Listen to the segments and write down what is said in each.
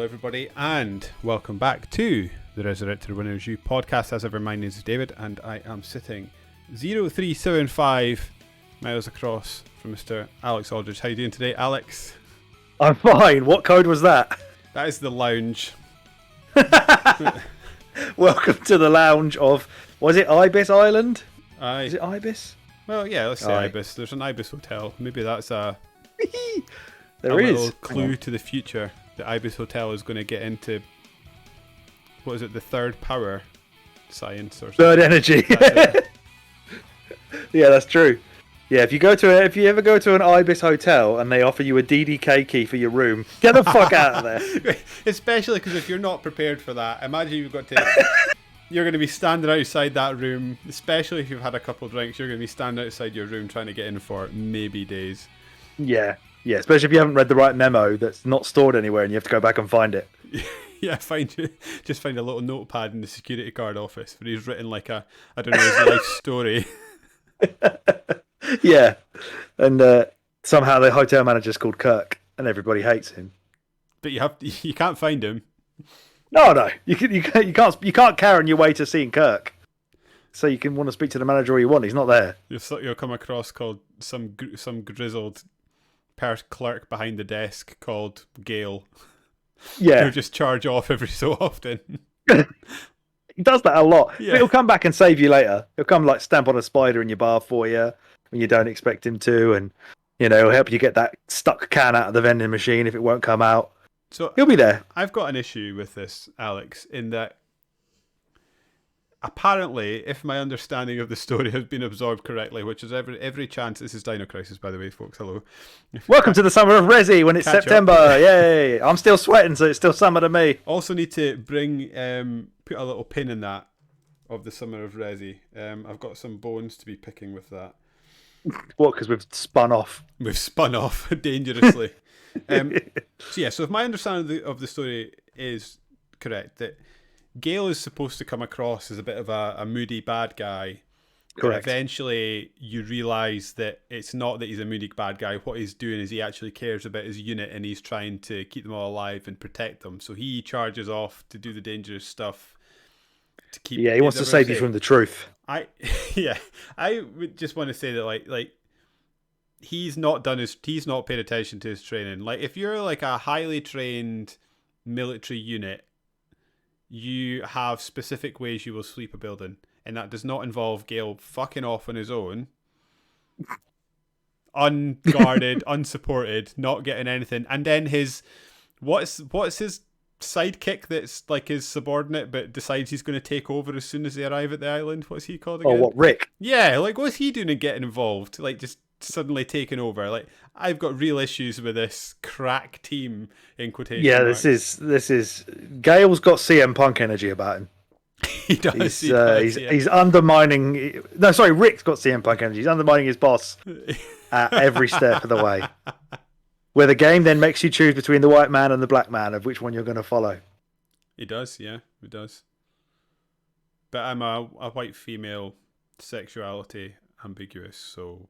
everybody, and welcome back to the Resurrected Winners U podcast. As ever, my name is David, and I am sitting 0375 miles across from Mr. Alex Aldridge. How you doing today, Alex? I'm fine. What code was that? That is the lounge. Welcome to the lounge of, was it Ibis Island? Is it Ibis? Well, yeah, let's say Ibis. There's an Ibis hotel. Maybe that's a little clue to the future. The Ibis Hotel is going to get into, what is it, the third power science or something? Third energy. Yeah, that's true. Yeah, if you ever go to an Ibis hotel and they offer you a DDK key for your room, get the fuck out of there. Especially because if you're not prepared for that, imagine you're going to be standing outside that room, especially if you've had a couple of drinks, you're going to be standing outside your room trying to get in for maybe days. Yeah, especially if you haven't read the right memo that's not stored anywhere and you have to go back and find it. Yeah, find a little notepad in the security guard office where he's written like his life story. Yeah, and somehow the hotel manager's called Kirk, and everybody hates him. But you can't find him. No, you can't Karen your way to seeing Kirk. So you can want to speak to the manager all you want. He's not there. You'll come across called some grizzled clerk behind the desk called Gail. Yeah, who'll just charge off every so often. He does that a lot. Yeah. But he'll come back and save you later. He'll come like stamp on a spider in your bar for you when you don't expect him to, and he'll help you get that stuck can out of the vending machine if it won't come out. So he'll be there. I've got an issue with this, Alex, in that apparently, if my understanding of the story has been absorbed correctly, which is every chance, this is Dino Crisis, by the way, folks. Hello. Welcome to the Summer of Resi when it's September. Up. Yay! I'm still sweating, so it's still summer to me. Also need to put a little pin in that of the Summer of Resi. I've got some bones to be picking with that. What? Because we've spun off. We've spun off dangerously. So if my understanding of the story is correct, that Gale is supposed to come across as a bit of a moody bad guy. Correct. But eventually you realise that it's not that he's a moody bad guy. What he's doing is he actually cares about his unit and he's trying to keep them all alive and protect them. So he charges off to do the dangerous stuff to keep. Yeah, he wants to save you from the truth. I would just want to say that like he's not paid attention to his training. Like if you're like a highly trained military unit, you have specific ways you will sweep a building, and that does not involve Gale fucking off on his own, unguarded, unsupported, not getting anything, and then what's his sidekick that's like his subordinate but decides he's going to take over as soon as they arrive at the island. What's he called again? Oh, what, Rick? Yeah, like what's he doing and getting involved? Like just suddenly taking over. Like I've got real issues with this crack team in quotation. Yeah, marks. this is Gale's got CM Punk energy about him. He does. He's undermining. No, sorry, Rick's got CM Punk energy. He's undermining his boss at every step of the way. Where the game then makes you choose between the white man and the black man of which one you're going to follow. He does, yeah, he does. But I'm a white female, sexuality ambiguous, so.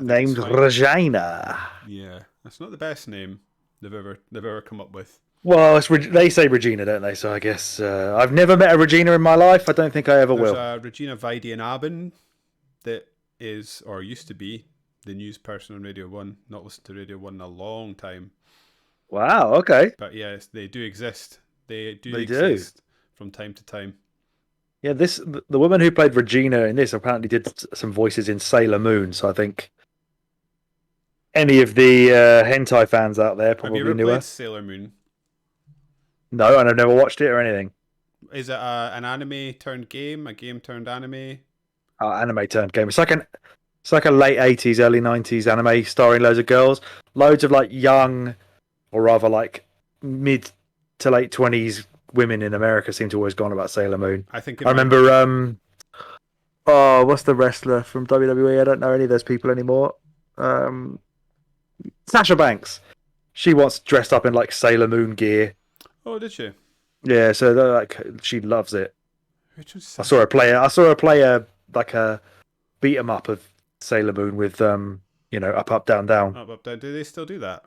Named Regina. Yeah, that's not the best name they've ever come up with. Well, they say Regina, don't they? So I guess I've never met a Regina in my life. I don't think I ever will. There's Regina Vidianabin that is, or used to be, the news person on Radio 1. Not listened to Radio 1 in a long time. Wow, okay. But yes, they do exist. They do from time to time. Yeah, the woman who played Regina in this apparently did some voices in Sailor Moon, so I think any of the hentai fans out there probably Have you ever knew played her. Sailor Moon? No, and I've never watched it or anything. Is it an anime turned game? A game turned anime? Anime turned game. It's like a late 80s, early 90s anime starring loads of girls. Loads of like young, or rather like mid to late 20s women in America seem to always go on about Sailor Moon. I remember what's the wrestler from WWE? I don't know any of those people anymore. Sasha Banks. She once dressed up in like Sailor Moon gear. Oh, did she? Yeah, so like she loves it. Which was I saw her play like a beat 'em up of Sailor Moon with up, down, down. Up, down. Do they still do that?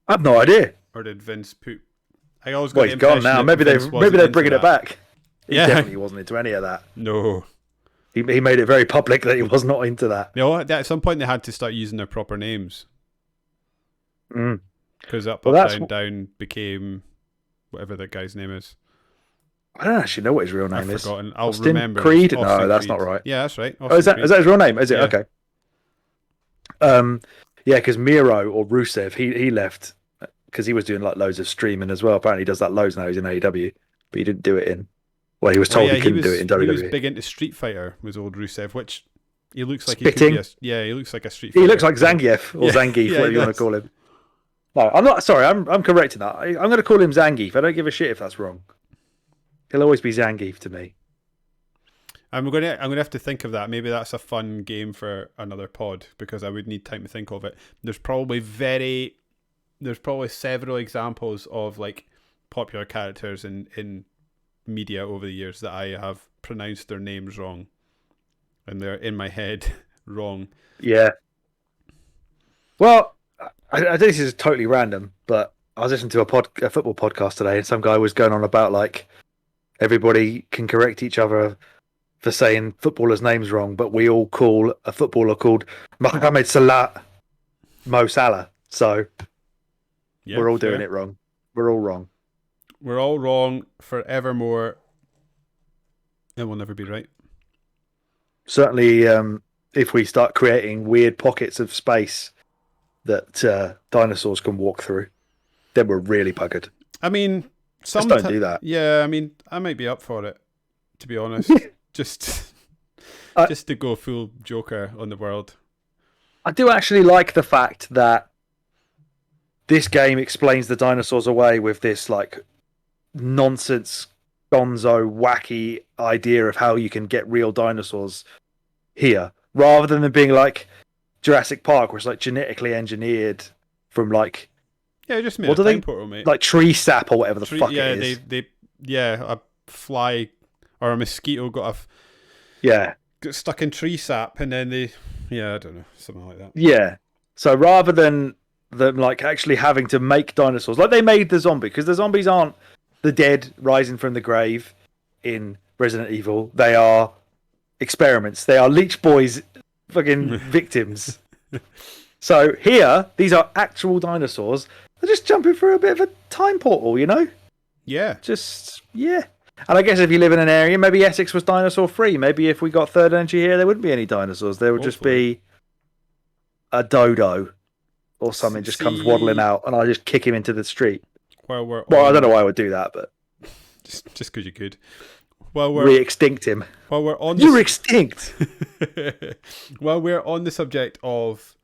I have no idea. Or did Vince put I always got Well, the he's gone impression now. that Maybe Vince they're wasn't bringing into it back. He Yeah. definitely wasn't into any of that. No. He made it very public that he was not into that. No, at some point they had to start using their proper names. Mm. Because Up, Well, Up, that's Down, Down became whatever that guy's name is. I don't actually know what his real name I've is. forgotten. I'll Austin remember. Creed? It's No, Austin that's Creed. not right. Yeah, that's right. Oh, is that his real name? Is it? Yeah. Okay. Yeah, because Miro or Rusev, he left because he was doing like loads of streaming as well. Apparently, he does that loads now. He's in AEW, but he didn't do it in. Well, he was told he couldn't do it in WWE. He was big into Street Fighter, was old Rusev, which he looks like he Spitting. could be he looks like a Street Fighter. He looks like Zangief or Zangief, whatever you want to call him. No, I'm not. Sorry, I'm correcting that. I'm going to call him Zangief. I don't give a shit if that's wrong. He'll always be Zangief to me. I'm gonna have to think of that. Maybe that's a fun game for another pod because I would need time to think of it. There's probably several examples of like popular characters in media over the years that I have pronounced their names wrong, and they're in my head wrong. Yeah. Well, I think this is totally random, but I was listening to a football podcast today, and some guy was going on about like everybody can correct each other for saying footballers' names wrong, but we all call a footballer called Mohamed Salah Mo Salah. So Yeah, we're all doing it wrong. We're all wrong. We're all wrong forevermore. It will never be right. Certainly, if we start creating weird pockets of space that dinosaurs can walk through, then we're really buggered. I mean, just don't do that. Yeah, I mean, I might be up for it, to be honest. just to go full Joker on the world. I do actually like the fact that this game explains the dinosaurs away with this like nonsense, gonzo, wacky idea of how you can get real dinosaurs here, rather than them being like Jurassic Park, where it's like genetically engineered from like just made a time portal, mate. Like tree sap or whatever the fuck it is. A fly or a mosquito got stuck in tree sap, and then I don't know, something like that. Yeah. So rather than them like actually having to make dinosaurs, like they made the zombie, because the zombies aren't the dead rising from the grave in Resident Evil. They are experiments. They are Leech Boys fucking victims. So here, these are actual dinosaurs. They're just jumping through a bit of a time portal, you know? Yeah. And I guess if you live in an area, maybe Essex was dinosaur free. Maybe if we got third energy here, there wouldn't be any dinosaurs. There would just be a dodo or something just comes waddling out, and I just kick him into the street. I don't know why I would do that, but just because you could. Re-extinct him. While we're on You're extinct. While we're on the subject of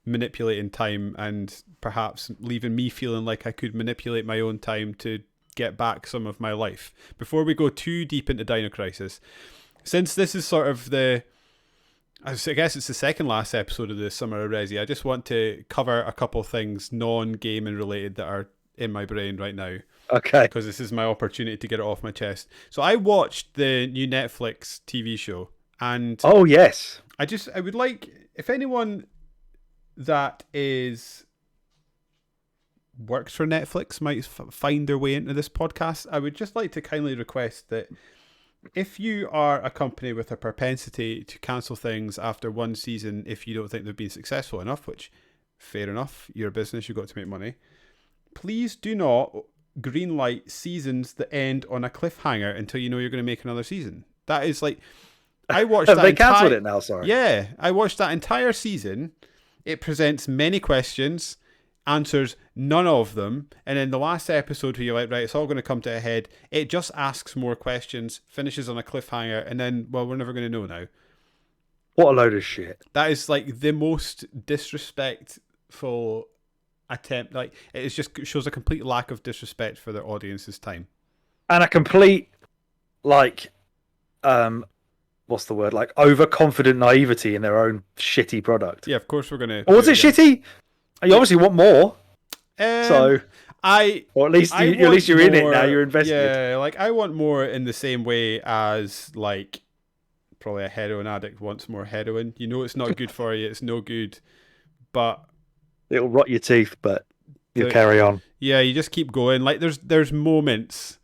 manipulating time and perhaps leaving me feeling like I could manipulate my own time to get back some of my life, before we go too deep into Dino Crisis, since this is sort of I guess it's the second last episode of the Summer of Resi, I just want to cover a couple things non-gaming related that are in my brain right now. Okay. Because this is my opportunity to get it off my chest. So I watched the new Netflix TV show, and oh yes, I would like, if anyone that works for Netflix might find their way into this podcast, I would just like to kindly request that if you are a company with a propensity to cancel things after one season if you don't think they've been successful enough, which, fair enough, you're a business, you've got to make money, please do not greenlight seasons that end on a cliffhanger until you know you're going to make another season. That is like, I watched that. They cancelled it now, sorry. Yeah, I watched that entire season. It presents many questions, answers none of them, and then the last episode where you're like, right, it's all going to come to a head, it just asks more questions, finishes on a cliffhanger, and then, well, we're never going to know now. What a load of shit. That is like the most disrespectful attempt. Like, it just shows a complete lack of disrespect for their audience's time. And a complete, like, what's the word? Like, overconfident naivety in their own shitty product. Yeah, of course we're going to... Or was it shitty? You obviously want more. Or at least you're in it now. You're invested. Yeah, like I want more in the same way as like probably a heroin addict wants more heroin. You know, it's not good for you. It's no good, but it'll rot your teeth. But You carry on. Yeah, you just keep going. Like there's moments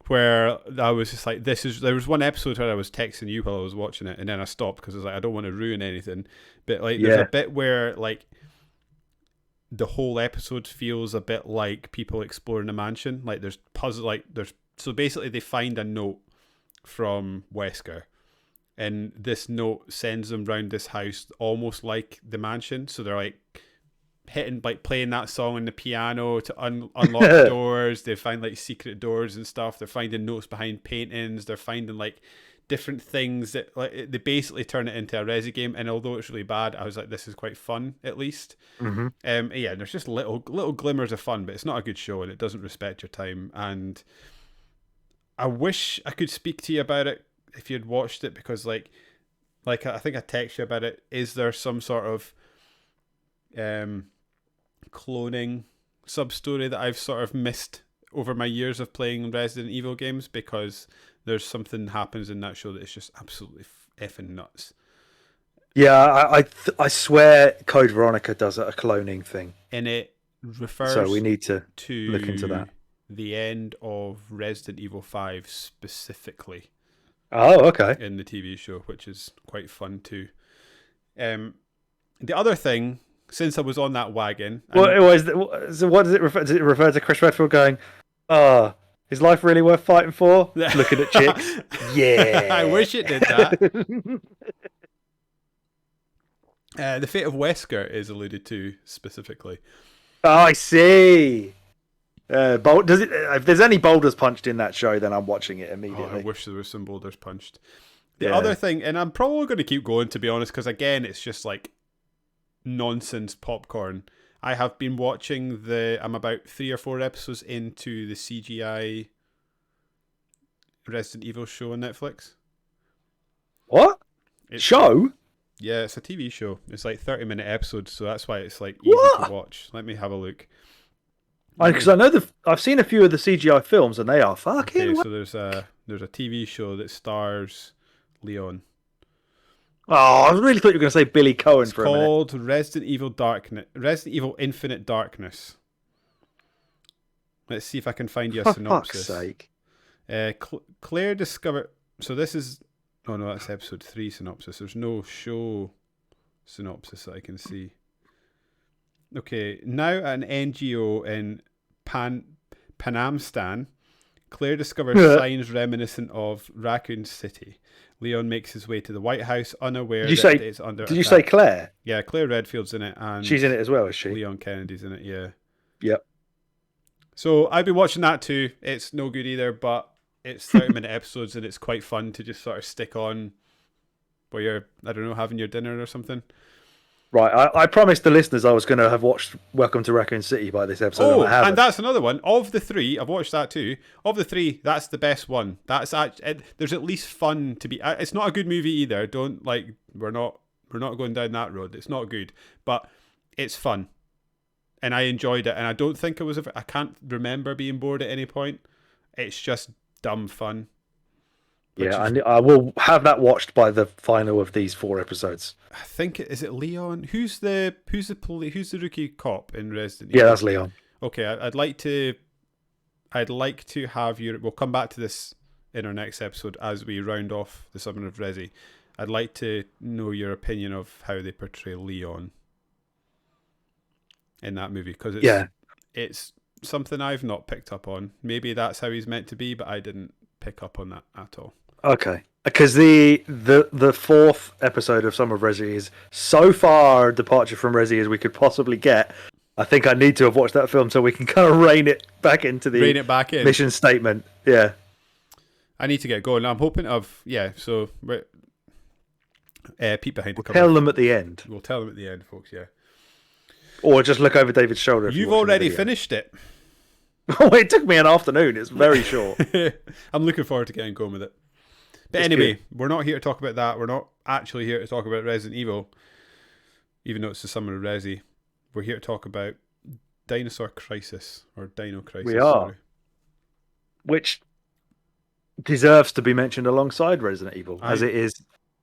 where I was just like, there was one episode where I was texting you while I was watching it, and then I stopped because I was like, I don't want to ruin anything. But like, there's a bit where like the whole episode feels a bit like people exploring a mansion. Like there's puzzle, like there's so basically they find a note from Wesker, and this note sends them round this house almost like the mansion. So they're like playing that song on the piano to unlock doors. They find like secret doors and stuff. They're finding notes behind paintings. They're finding like different things that like they basically turn it into a Resi game. And although it's really bad, I was like, this is quite fun at least. Mm-hmm. Yeah, there's just little glimmers of fun, but it's not a good show and it doesn't respect your time. And I wish I could speak to you about it if you'd watched it, because like I think I texted you about it. Is there some sort of cloning sub-story that I've sort of missed over my years of playing Resident Evil games? Because there's something that happens in that show that is just absolutely effing nuts. Yeah, I swear Code Veronica does a cloning thing. And it refers so we need to look into that. The end of Resident Evil 5 specifically. Oh, okay. In the TV show, which is quite fun too. The other thing, since I was on that wagon... So what does it refer to? Does it refer to Chris Redfield going, is life really worth fighting for? Looking at chicks? Yeah. I wish it did that. The fate of Wesker is alluded to specifically. Oh, I see. If there's any boulders punched in that show, then I'm watching it immediately. Oh, I wish there was some boulders punched. The other thing, and I'm probably going to keep going, to be honest, because again, it's just like nonsense popcorn. I have been watching I'm about 3 or 4 episodes into the CGI Resident Evil show on Netflix. What? Show? Yeah, it's a TV show. It's like 30-minute episodes, so that's why it's like easy to watch. Let me have a look. Because I know I've seen a few of the CGI films, and they are fucking. Okay, so there's a TV show that stars Leon. Oh, I really thought you were going to say Billy Cohen for a minute. It's called Resident Evil Infinite Darkness. Let's see if I can find you a synopsis. For fuck's sake. Claire discovered... So this is... Oh no, that's episode 3 synopsis. There's no show synopsis that I can see. Okay, now at an NGO in Panamstan, Claire discovers signs reminiscent of Raccoon City. Leon makes his way to the White House, unaware that it's under attack. Did you say Claire? Yeah, Claire Redfield's in it. And she's in it as well, is she? Leon Kennedy's in it, yeah. Yep. So I've been watching that too. It's no good either, but it's 30-minute episodes and it's quite fun to just sort of stick on while you're, I don't know, having your dinner or something. Right, I promised the listeners I was going to have watched Welcome to Raccoon City by this episode. Oh, and that's another one. Of the 3, I've watched that too. Of the 3, that's the best one. That's there's at least fun to be. It's not a good movie either. Don't like. We're not going down that road. It's not good, but it's fun, and I enjoyed it. And I don't think it was. I can't remember being bored at any point. It's just dumb fun. Yeah, and I will have that watched by the final of these 4 episodes. I think is it Leon? Who's the rookie cop in Resident Evil? Yeah, that's Leon. Okay, I'd like to have your. We'll come back to this in our next episode as we round off the Summer of Resi. I'd like to know your opinion of how they portray Leon in that movie, because it's something I've not picked up on. Maybe that's how he's meant to be, but I didn't pick up on that at all. Okay, because the 4th episode of Summer of Resi is so far a departure from Resi as we could possibly get. I think I need to have watched that film so we can kind of rein it back in mission statement. Yeah, I need to get going. I'm hoping so peep behind the cover. Tell them at the end. We'll tell them at the end, folks. Yeah, or just look over David's shoulder. You've already finished it. Oh, it took me an afternoon. It's very short. I'm looking forward to getting going with it. But anyway, we're not here to talk about that. We're not actually here to talk about Resident Evil, even though it's the Summer of Resi. We're here to talk about Dino Crisis, or Dino Crisis. We are. Sorry. Which deserves to be mentioned alongside Resident Evil, as it is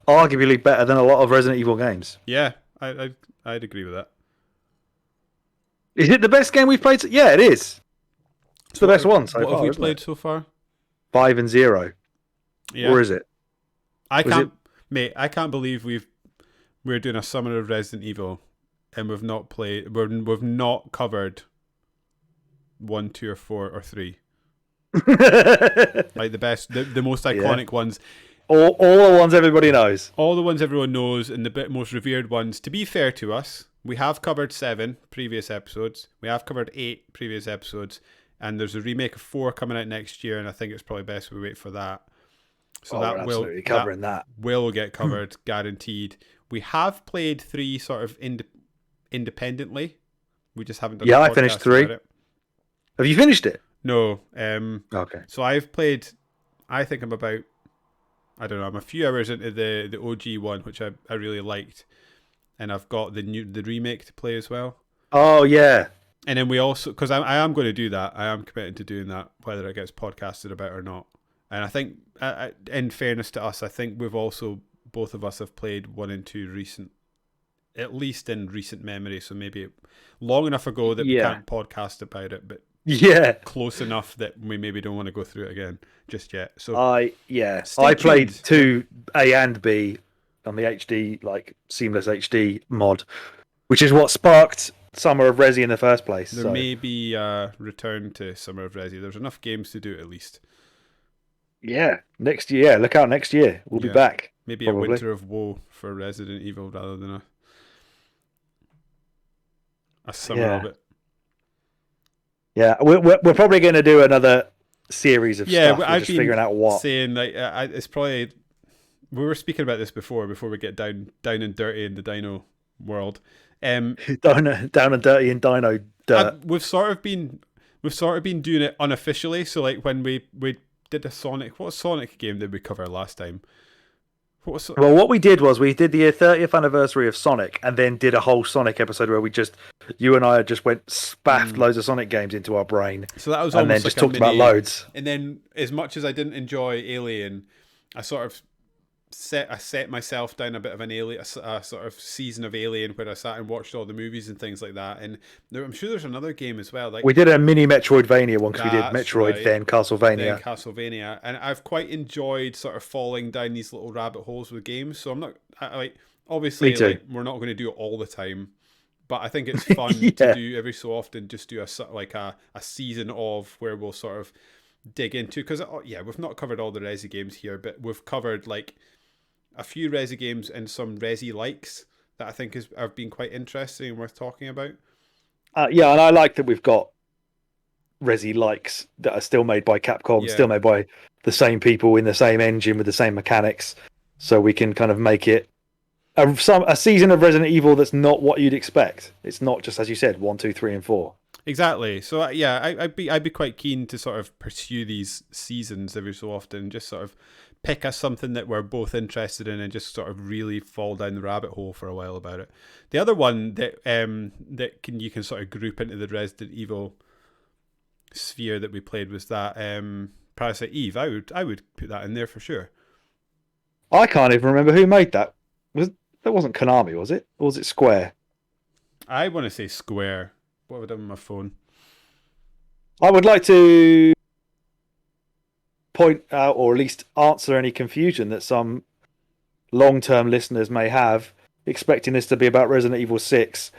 arguably better than a lot of Resident Evil games. Yeah, I'd agree with that. Is it the best game we've played? Yeah, it is. It's the best one so what far. have we isn't played it? so far? 5 and 0. Yeah. Or is it? I Was can't, mate. I can't believe we're doing a Summer of Resident Evil, and we've not played. We've not covered 1, 2, or 4 or 3. Like the best, the most iconic ones. All the ones everybody knows. All the ones everyone knows, and the most revered ones. To be fair to us, we have covered 7 previous episodes. We have covered 8 previous episodes, and there's a remake of 4 coming out next year, and I think it's probably best we wait for that. So we're absolutely covering that. Will get covered, guaranteed. We have played 3 sort of independently. We just haven't done. Yeah, I finished 3. Have you finished it? No. Okay. So I've played. I think I'm about. I don't know. I'm a few hours into the OG one, which I really liked, and I've got the remake to play as well. Oh yeah. And then we also, because I am going to do that. I am committed to doing that, whether it gets podcasted about or not. And I think, in fairness to us, I think we've also, both of us have played 1 and 2 recent, at least in recent memory. So maybe long enough ago that we can't podcast about it, but close enough that we maybe don't want to go through it again just yet. So I played 2 A and B on the HD, like seamless HD mod, which is what sparked Summer of Resi in the first place. There may be a return to Summer of Resi. There's enough games to do it at least. Yeah, next year. Yeah, look out next year. We'll be back. Maybe probably a winter of woe for Resident Evil rather than a summer of it. Yeah, we're probably going to do another series of stuff. We're just figuring out what. Saying like it's probably, we were speaking about this before we get down and dirty in the Dino world. Down and dirty in Dino dirt. We've sort of been doing it unofficially. So like when we did a Sonic, what Sonic game did we cover last time? Well, what we did was we did the 30th anniversary of Sonic, and then did a whole Sonic episode where you and I just went spaffed loads of Sonic games into our brain. So that was and then just talked about loads. And then, as much as I didn't enjoy Alien, I sort of set myself down a bit of an Alien, a sort of season of Alien where I sat and watched all the movies and things like that. And I'm sure there's another game as well. Like we did a mini Metroidvania one because we did Metroid, then Castlevania. And I've quite enjoyed sort of falling down these little rabbit holes with games. So I'm not obviously we're not going to do it all the time, but I think it's fun to do every so often. Just do a season of where we'll sort of dig into, because we've not covered all the Resi games here, but we've covered like a few Resi games and some Resi likes that I think have been quite interesting and worth talking about. And I like that we've got Resi likes that are still made by Capcom, still made by the same people in the same engine with the same mechanics, so we can kind of make it a season of Resident Evil that's not what you'd expect. It's not just, as you said, 1, 2, 3, and 4. Exactly. So I'd be quite keen to sort of pursue these seasons every so often, just sort of pick something that we're both interested in and just sort of really fall down the rabbit hole for a while about it. The other one that you can sort of group into the Resident Evil sphere that we played was that Parasite Eve. I would put that in there for sure. I can't even remember who made that. That wasn't Konami, was it? Or was it Square? I want to say Square. What have I done with my phone? I would like to point out, or at least answer any confusion that some long-term listeners may have, expecting this to be about Resident Evil 6.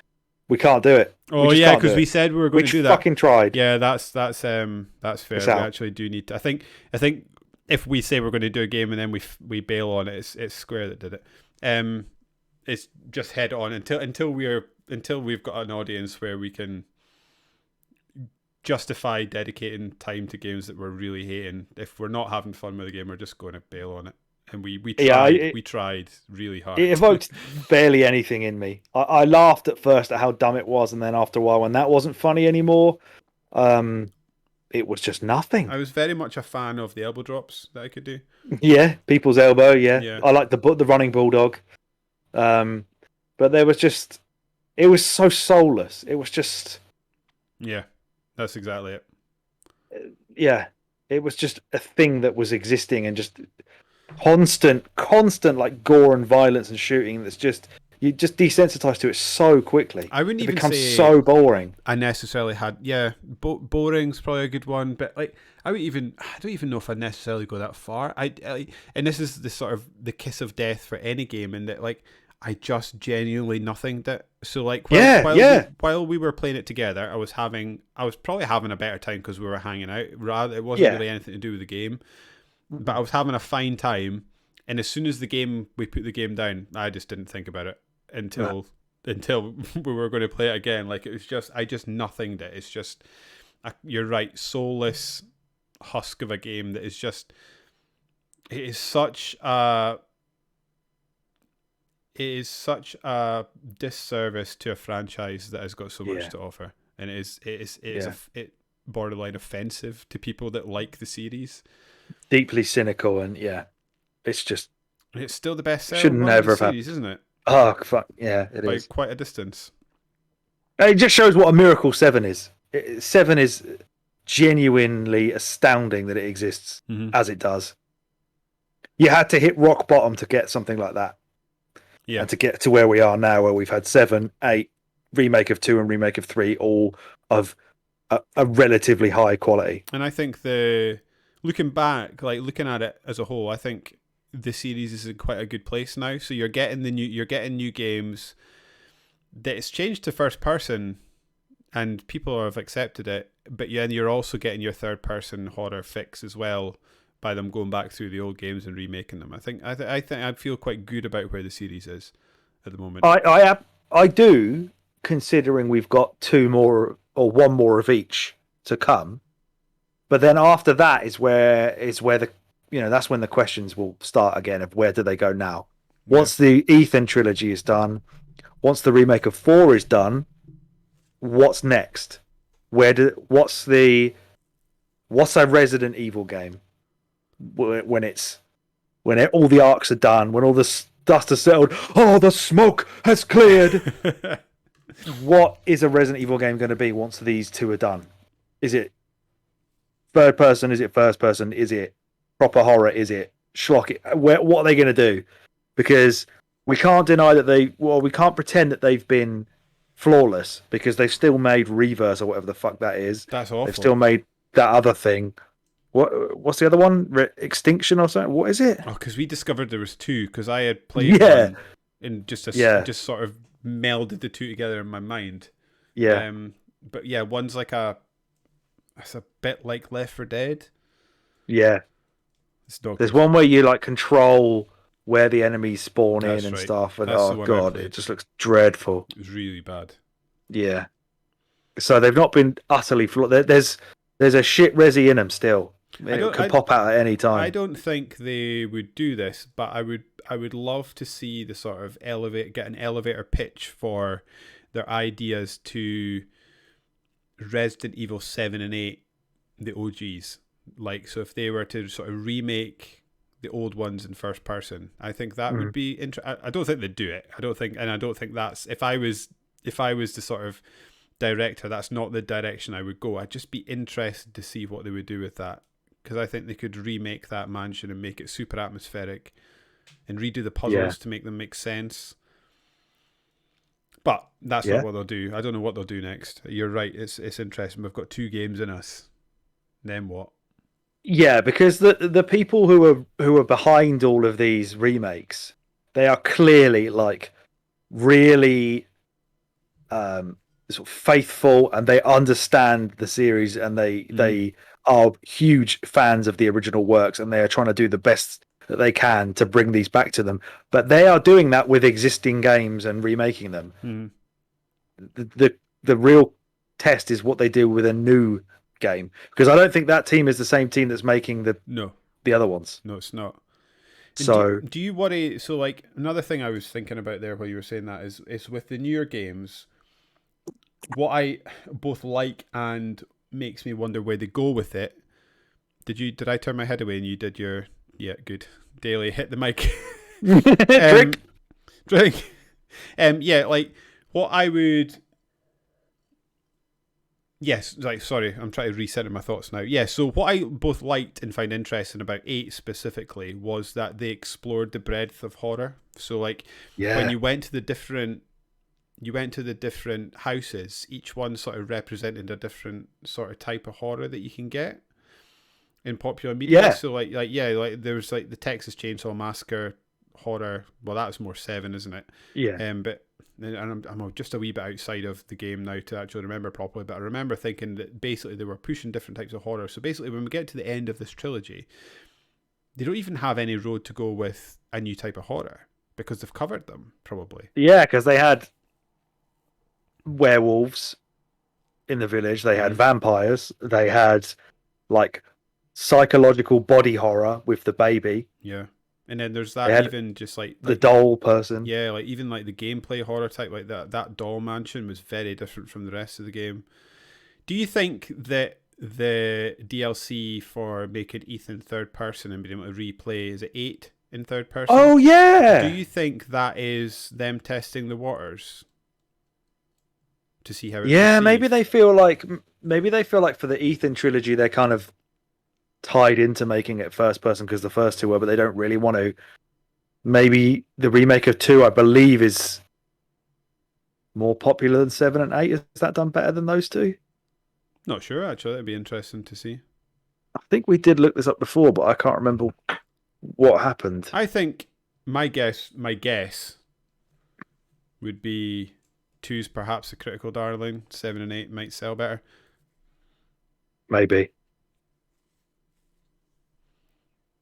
We can't do it. Oh yeah, because we said we were going to do that. We fucking tried. Yeah, that's fair. We actually do need to. I think if we say we're going to do a game and then we bail on it, it's Square that did it. It's just head on until we've got an audience where we can justify dedicating time to games that we're really hating. If we're not having fun with the game, we're just going to bail on it. And we tried really hard. It evoked barely anything in me. I laughed at first at how dumb it was, and then after a while, when that wasn't funny anymore, it was just nothing. I was very much a fan of the elbow drops that I could do. Yeah, people's elbow. Yeah. I like the running bulldog. But there was just, it was so soulless. It was just, yeah, that's exactly it. Yeah, it was just a thing that was existing and just constant like gore and violence and shooting. That's just, you just desensitize to it so quickly. I wouldn't It even becomes say so boring. I necessarily had, boring's probably a good one, but like I don't even know if I'd necessarily go that far. And this is the sort of the kiss of death for any game, and that like I just genuinely nothinged it. So like while we were playing it together, I was probably having a better time because we were hanging out. Rather, it wasn't really anything to do with the game, but I was having a fine time. And as soon as we put the game down, I just didn't think about it until we were going to play it again. Like, it was just, I just nothinged it. It's just, you're right, soulless husk of a game that is just, it is such a disservice to a franchise that has got so much to offer, and it is borderline offensive to people that like the series. Deeply cynical, and it's just, it's still the best seller should never have series, isn't it? Oh fuck yeah, it By is. quite a distance. It just shows what a miracle 7 is. 7 is genuinely astounding that it exists as it does. You had to hit rock bottom to get something like that. Yeah. And to get to where we are now, where we've had 7, 8, remake of 2 and remake of 3, all of a relatively high quality. And I think looking back, like looking at it as a whole, I think the series is in quite a good place now. So you're getting new games. That it's changed to first person, and people have accepted it. But and you're also getting your third person horror fix as well by them going back through the old games and remaking them. I think I feel quite good about where the series is at the moment. I do, considering we've got 2 more or 1 more of each to come. But then after that is where the that's when the questions will start again of where do they go now. Once the Ethan trilogy is done, once the remake of 4 is done, what's next? What's a Resident Evil game when all the arcs are done, when all the dust has settled, the smoke has cleared. What is a Resident Evil game going to be once these 2 are done? Is it third person? Is it first person? Is it proper horror? Is it schlock? What are they going to do? Because we can't deny that we can't pretend that they've been flawless, because they've still made Reverse or whatever the fuck that is. That's awful. They've still made that other thing. What's the other one? Extinction or something? What is it? Oh, because we discovered there was 2, because I had played one and just sort of melded the 2 together in my mind. Yeah. But yeah, one's like it's a bit like Left 4 Dead. Yeah. There's one where you like control where the enemies spawn in and stuff, and oh god, it just looks dreadful. It was really bad. Yeah. So they've not been utterly flawed. There's a shit Resi in them still. It could pop out at any time. I don't think they would do this, but I would love to see the sort of get an elevator pitch for their ideas to Resident Evil 7 and 8, the OGs. Like, so if they were to sort of remake the old ones in first person, I think that would be interesting. I don't think they'd do it. I don't think that's, if I was the sort of director, that's not the direction I would go. I'd just be interested to see what they would do with that, because I think they could remake that mansion and make it super atmospheric and redo the puzzles to make them make sense. But that's not what they'll do. I don't know what they'll do next. You're right. It's interesting. We've got 2 games in us. Then what? Yeah, because the people who are behind all of these remakes, they are clearly like really sort of faithful, and they understand the series, and they are huge fans of the original works, and they are trying to do the best that they can to bring these back to them. But they are doing that with existing games and remaking them. The real test is what they do with a new game, because I don't think that team is the same team that's making the other ones. No, it's not. So do you worry? So like, another thing I was thinking about there while you were saying that is with the newer games, what I both like and makes me wonder where they go with it. Did I turn my head away and you did your good Daily hit the mic? Drink. Like what I would. Yes, like sorry, I'm trying to reset my thoughts now. Yeah, so what I both liked and find interesting about 8 specifically was that they explored the breadth of horror So like Yeah. when you went to the different houses, each one sort of represented a different sort of type of horror that you can get in popular media. Yeah. So like there was like the Texas Chainsaw Massacre horror. Well, that's more 7, isn't it? Yeah. But and I'm just a wee bit outside of the game now to actually remember properly. But I remember thinking that basically they were pushing different types of horror. So basically, when we get to the end of this trilogy, they don't even have any road to go with a new type of horror because they've covered them probably. Yeah, because they had werewolves in the village. They had vampires. They had like psychological body horror with the baby. Yeah. And then there's They that had even just like the doll person. yeah, like even like the gameplay horror type, like that doll mansion was very different from the rest of the game. Do you think that the DLC for making Ethan third person and being able to replay, is it 8 in third person? Oh yeah. Do you think that is them testing the waters to see how it's received? maybe they feel like for the Ethan trilogy they're kind of tied into making it first person because the first two were, but they don't really want to. Maybe the remake of 2, I believe, is more popular than 7 and 8. Is that done better than those two? Not sure, actually. That'd be interesting to see. I think we did look this up before, but I can't remember what happened. I think my guess would be 2's perhaps a critical darling. 7 and 8 might sell better. Maybe.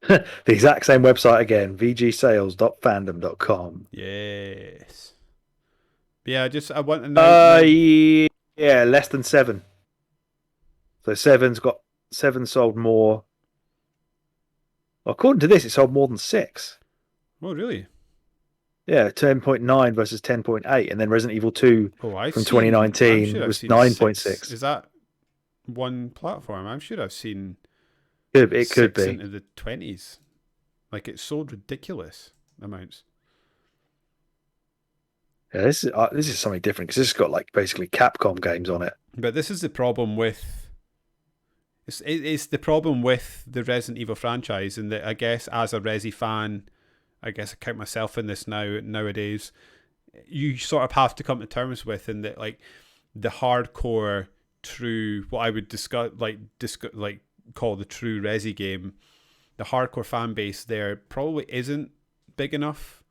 The exact same website again, vgsales.fandom.com. Yes. Yeah, I want to know. Yeah, less than 7. So 7 sold more. According to this, it sold more than 6. Oh, really? Yeah, 10.9 versus 10.8, and then Resident Evil 2 from 2019 was 9.6. Is that one platform? I'm sure I've seen It could be into the 20s. Like it sold ridiculous amounts. Yeah, this is something different because this has got like basically Capcom games on it. But this is the problem with. It's the problem with the Resident Evil franchise, and that I guess as a Resi fan, I guess I count myself in this nowadays. You sort of have to come to terms with, in that like the hardcore true, what I would call the true Resi game, the hardcore fan base there probably isn't big enough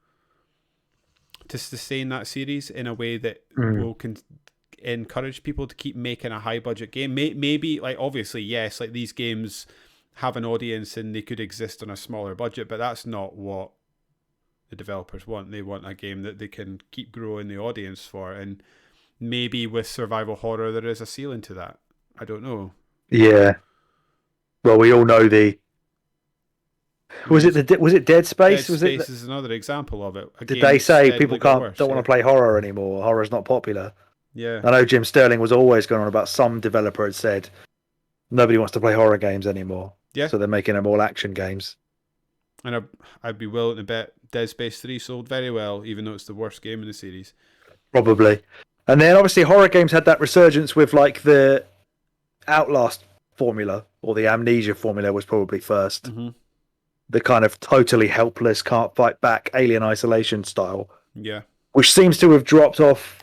to sustain that series in a way that will encourage people to keep making a high budget game. Maybe like obviously yes, like these games have an audience and they could exist on a smaller budget, but that's not what the developers want. They want a game that they can keep growing the audience for, and maybe with survival horror there is a ceiling to that. I don't know. Yeah. Well, we all know was it Dead Space? Dead Space is another example of it. Did they say people don't want to play horror anymore? Horror's not popular. Yeah. I know Jim Sterling was always going on about some developer had said nobody wants to play horror games anymore. Yeah. So they're making them all action games. And I'd be willing to bet Dead Space 3 sold very well, even though it's the worst game in the series. Probably. And then obviously horror games had that resurgence with like the Outlast formula, or the Amnesia formula was probably first. Mm-hmm. The kind of totally helpless, can't fight back, Alien Isolation style. Yeah. Which seems to have dropped off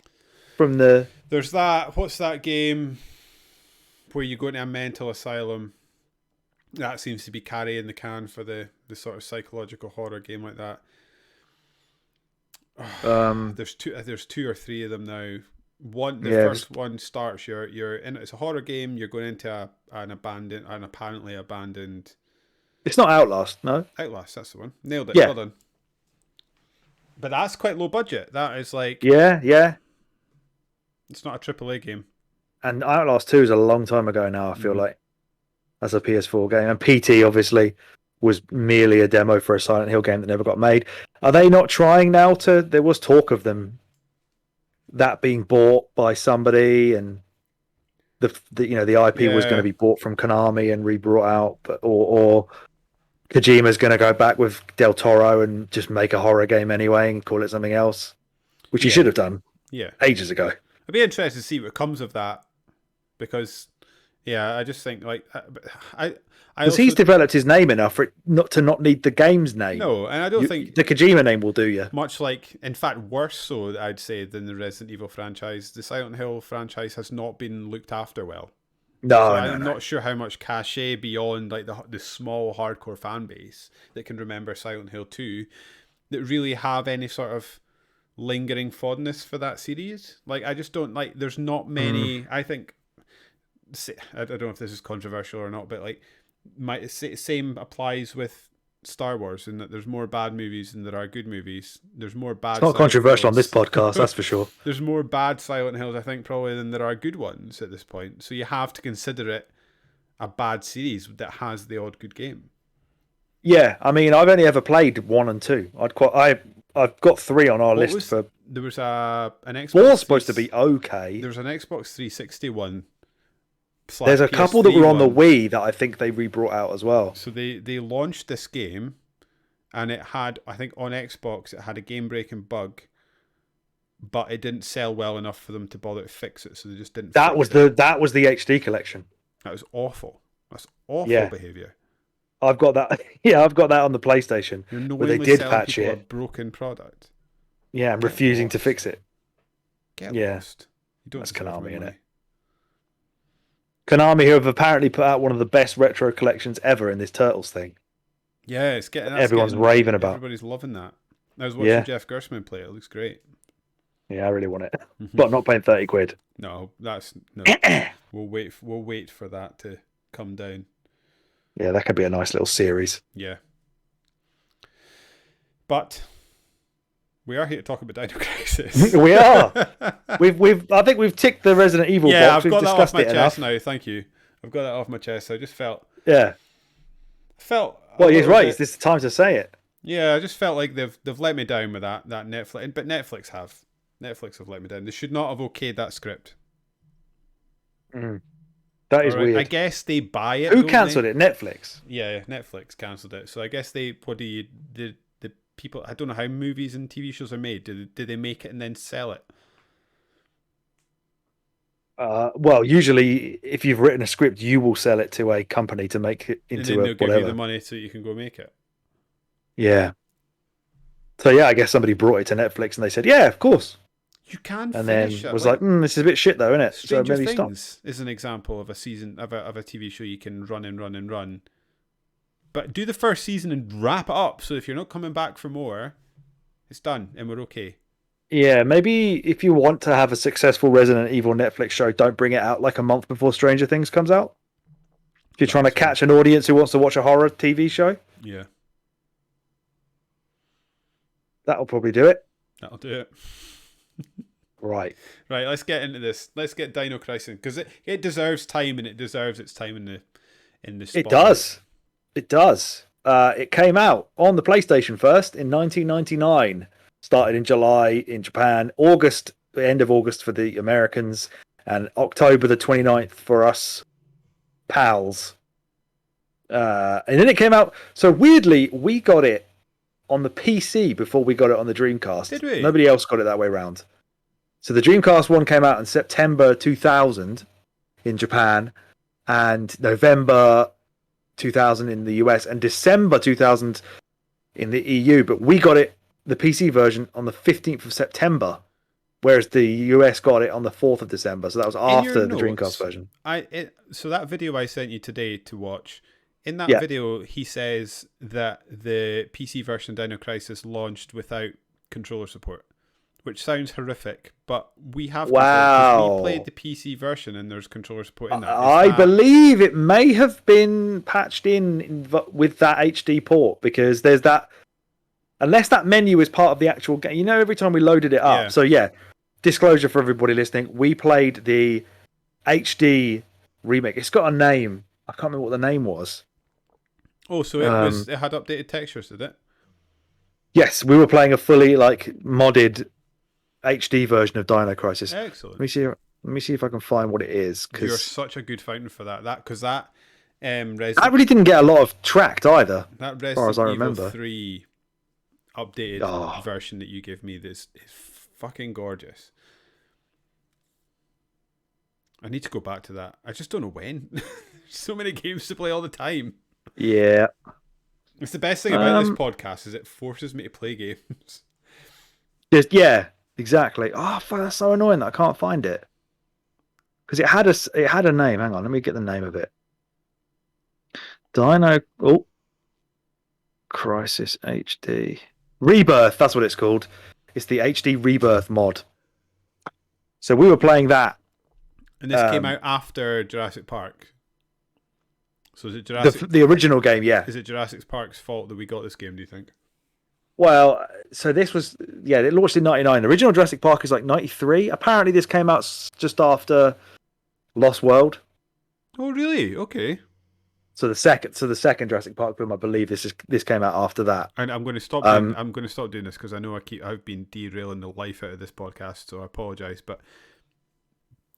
from the... There's that, what's that game where you go into a mental asylum? That seems to be carrying the can for the sort of psychological horror game like that. There's two or three of them now. First one starts you're in, it's a horror game. You're going into an apparently abandoned. It's not Outlast, no. Outlast, that's the one. Nailed it. Yeah. Well done. But that's quite low budget. That is like yeah. It's not a AAA game. And Outlast 2 is a long time ago now. I feel like as a PS4 game, and PT obviously was merely a demo for a Silent Hill game that never got made. Are they not trying now to? There was talk of them that being bought by somebody, and the IP was going to be bought from Konami and re-brought out, or Kojima's going to go back with Del Toro and just make a horror game anyway and call it something else, which he should have done ages ago. I'd be interested to see what comes of that, because Yeah, I just think like I Because also he's developed his name enough for it not need the game's name. no, and I don't think The Kojima name will do you. much like, in fact, worse so, I'd say, than the Resident Evil franchise. The Silent Hill franchise has not been looked after well. So No, no, I'm no. not sure how much cachet beyond like the small hardcore fan base that can remember Silent Hill 2 that really have any sort of lingering fondness for that series. Like, I just don't like. There's not many. I think. I don't know if this is controversial or not, but like, my same applies with Star Wars in that there's more bad movies than there are good movies. There's more It's bad not Silent controversial on this Hills. podcast, that's for sure. There's more bad Silent Hills, I think, probably than there are good ones at this point. So you have to consider it a bad series that has the odd good game. Yeah, I mean, I've only ever played 1 and 2. I've got 3 on our list for. There was an Xbox. 4's supposed to be okay. There was an Xbox 360 one. There's a couple that were on the one. Wii that I think they re-brought out as well. So they launched this game, and it had, I think on Xbox, it had a game-breaking bug, but it didn't sell well enough for them to bother to fix it. So they just didn't. That was the HD collection. That was awful. That's awful behavior. I've got that. Yeah, I've got that on the PlayStation. You're where they did selling patch people it. a broken product. Yeah, and refusing to fix it. Get lost. You don't That's deserve Konami, my innit? money. Konami, who have apparently put out one of the best retro collections ever in this Turtles thing. Yeah, it's getting. Everyone's raving about. Everybody's loving that. I was watching Jeff Gerstmann play. It looks great. Yeah, I really want it, but not paying 30 quid. No, that's no. We'll wait for that to come down. Yeah, that could be a nice little series. Yeah. But we are here to talk about Dino Crisis. We are. I think we've ticked the Resident Evil box. I've We've got that off discussed my it chest enough. now. Thank you. I've got that off my chest. I just felt. Yeah. Felt. Well, he's right. It's this time to say it. Yeah, I just felt like they've let me down with that Netflix, but Netflix have let me down. They should not have okayed that script. That is weird. I guess they buy it. Who cancelled it? Netflix. Yeah, Netflix cancelled it. So I guess the people. I don't know how movies and TV shows are made. Do they make it and then sell it? Well, usually if you've written a script, you will sell it to a company to make it into and then they'll whatever. give you the money so you can go make it. Yeah. So yeah, I guess somebody brought it to Netflix and they said, "Yeah, of course." You can. And then it. was like, "This is a bit shit, though, isn't it?" Stranger so maybe Things stop. is an example of a season of a TV show you can run and run and run, but do the first season and wrap it up. So if you're not coming back for more, it's done and we're okay. Yeah, maybe if you want to have a successful Resident Evil Netflix show, don't bring it out like a month before Stranger Things comes out. If you're trying to catch an audience who wants to watch a horror TV show, yeah, that'll probably do it. that'll do it. Right. Let's get into this. Let's get Dino Crisis because it deserves time and it deserves its time in the spotlight. It does. It does. It came out on the PlayStation first in 1999. Started in July in Japan, end of August for the Americans, and October the 29th for us pals. And then it came out. So weirdly, we got it on the PC before we got it on the Dreamcast. Did we? Nobody else got it that way around. So the Dreamcast one came out in September 2000 in Japan, and November 2000 in the US, and December 2000 in the EU. But we got it, the PC version, on the 15th of September, whereas the US got it on the 4th of December. So that was after the Dreamcast version. So that video I sent you today to watch, in that video, he says that the PC version of Dino Crisis launched without controller support, which sounds horrific, but we have controller, we played the PC version and there's controller support in that. I believe it may have been patched in with that HD port, because there's that, unless that menu is part of the actual game, every time we loaded it up. Yeah. So yeah, disclosure for everybody listening, we played the HD remake. It's got a name. I can't remember what the name was. Oh, so it had updated textures, did it? Yes, we were playing a fully modded HD version of Dino Crisis. Excellent. Let me see if I can find what it is. You're such a good fountain for that. That really didn't get a lot of tracked either. That as far as I Resident remember. Evil 3 updated version that you give me is fucking gorgeous. I need to go back to that. I just don't know when. So many games to play all the time. Yeah. It's the best thing about this podcast is it forces me to play games. Just yeah, exactly. Oh, fuck, that's so annoying that I can't find it because it had a name. Hang on, let me get the name of it. Dino Crisis HD Rebirth. That's what it's called. It's the HD Rebirth mod. So we were playing that, and this came out after Jurassic Park. So is it Jurassic? The original game? Yeah. Is it Jurassic Park's fault that we got this game? Do you think? Well, so this was it launched in '99. The original Jurassic Park is like '93. Apparently, this came out just after Lost World. Oh, really? Okay. So the second Jurassic Park film, I believe this came out after that. And I'm going to stop. I'm going to stop doing this because I know I've been derailing the life out of this podcast, so I apologize. But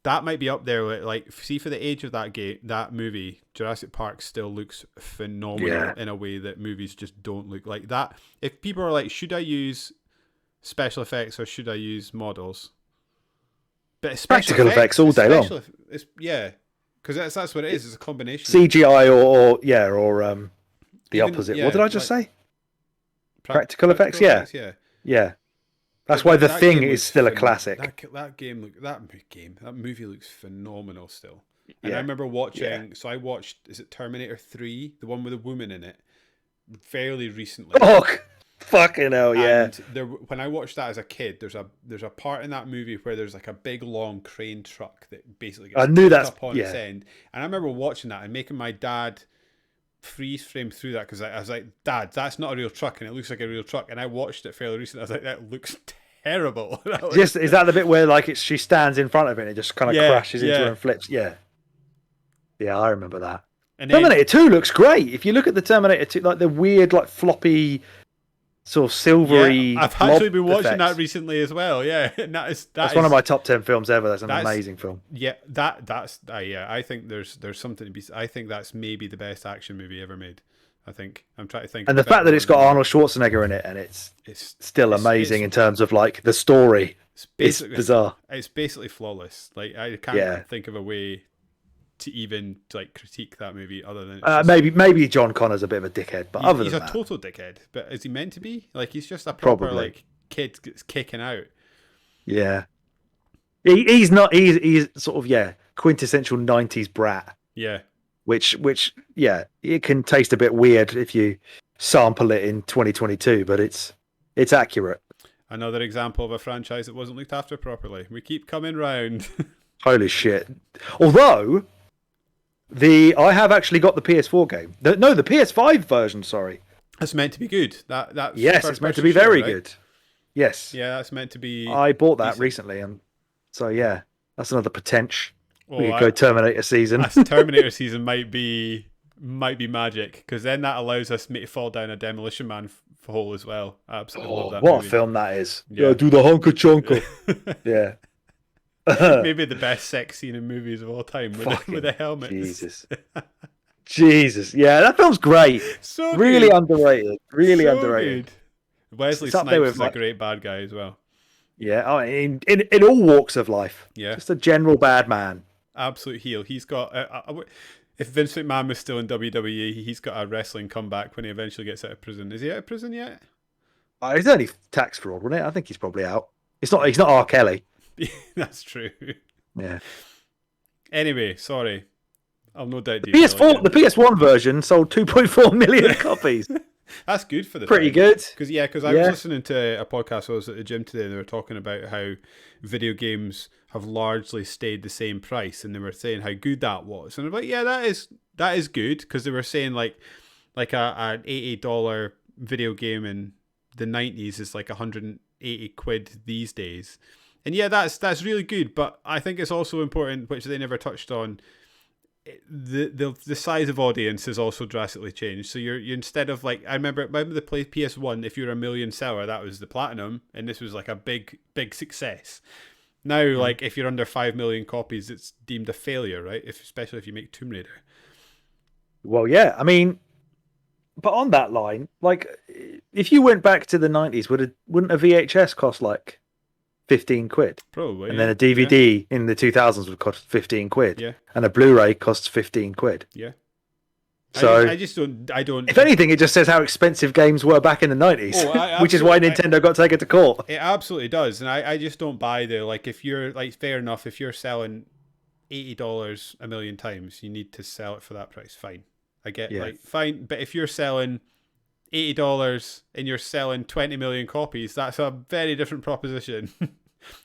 that might be up there. Like, see, for the age of that movie, Jurassic Park still looks phenomenal in a way that movies just don't look like that. If people are like, should I use special effects or should I use models? But practical effects all day long. Because that's what it is. It's a combination. CGI or the opposite. What did I just say? Practical effects. Yeah. That's why The Thing is still a classic. That movie looks phenomenal still. And I remember watching. So I watched. Is it Terminator 3, the one with a woman in it, fairly recently. Oh, fucking hell, yeah. And when I watched that as a kid, there's a part in that movie where there's like a big long crane truck that basically gets up on its end. And I remember watching that and making my dad freeze frame through that because I was like, Dad, that's not a real truck and it looks like a real truck. And I watched it fairly recently. I was like, that looks terrible. Is that the bit where like she stands in front of it and it just kind of crashes into her and flips? Yeah, I remember that. And Terminator 2 looks great. If you look at the Terminator 2, like the weird, like floppy, sort of silvery. I've actually been watching that recently as well. Yeah, and that's one of my top 10 films ever. That's an amazing film. Yeah, that's I think there's something to be. I think that's maybe the best action movie ever made. I'm trying to think. And the fact that it's got Arnold Schwarzenegger in it and it's still amazing in terms of like the story. It's bizarre. It's basically flawless. Like I can't think of a way to even like critique that movie other than maybe John Connor's a bit of a dickhead, but he's a total dickhead. But is he meant to be? Like he's just a proper like kid that's kicking out. Yeah, he's not. He's sort of quintessential '90s brat. Yeah, which it can taste a bit weird if you sample it in 2022, but it's accurate. Another example of a franchise that wasn't looked after properly. We keep coming round. Holy shit! Although. I have actually got the PS4 game. The PS5 version. Sorry, that's meant to be good. Yes, it's meant to be very good. Yes, yeah, that's meant to be. I bought that recently, and so that's another potential. We could go Terminator season. Terminator season might be magic because then that allows us to fall down a Demolition Man hole as well. I absolutely love that. What movie. A film that is! Yeah, do the honka chonka. Yeah. Maybe the best sex scene in movies of all time with a helmet. Jesus, yeah, that film's great. So really good. Underrated. Really so underrated. Good. Wesley Snipes is a great bad guy as well. Yeah, in all walks of life. Yeah, just a general bad man. Absolute heel. He's got. If Vince McMahon was still in WWE, he's got a wrestling comeback when he eventually gets out of prison. Is he out of prison yet? He's only tax fraud, wasn't it? I think he's probably out. He's not R. Kelly. That's true. Yeah. Anyway, sorry. I'll no doubt the PS1 version sold 2.4 million copies. That's good for the pretty good. Because I was listening to a podcast. I was at the gym today, and they were talking about how video games have largely stayed the same price, and they were saying how good that was. And I'm like, yeah, that is good because they were saying like an $80 video game in the 90s is like 180 quid these days. And yeah, that's really good, but I think it's also important, which they never touched on. The size of audience has also drastically changed. So you're instead of like I remember the PS1, if you're a million seller, that was the platinum, and this was like a big success. Now, like if you're under 5 million copies, it's deemed a failure, right? Especially if you make Tomb Raider. Well, yeah, I mean, but on that line, like if you went back to the 90s, wouldn't a VHS cost like 15 quid. Probably. And then a DVD in the 2000s would cost 15 quid. Yeah. And a Blu-ray costs 15 quid. Yeah. So I just don't. If anything, it just says how expensive games were back in the 90s, which is why Nintendo got taken to court. It absolutely does, and I just don't buy the like. If you're like, fair enough, if you're selling $80 a million times, you need to sell it for that price. Fine, I get like fine, but if you're selling $80 and you're selling 20 million copies, that's a very different proposition.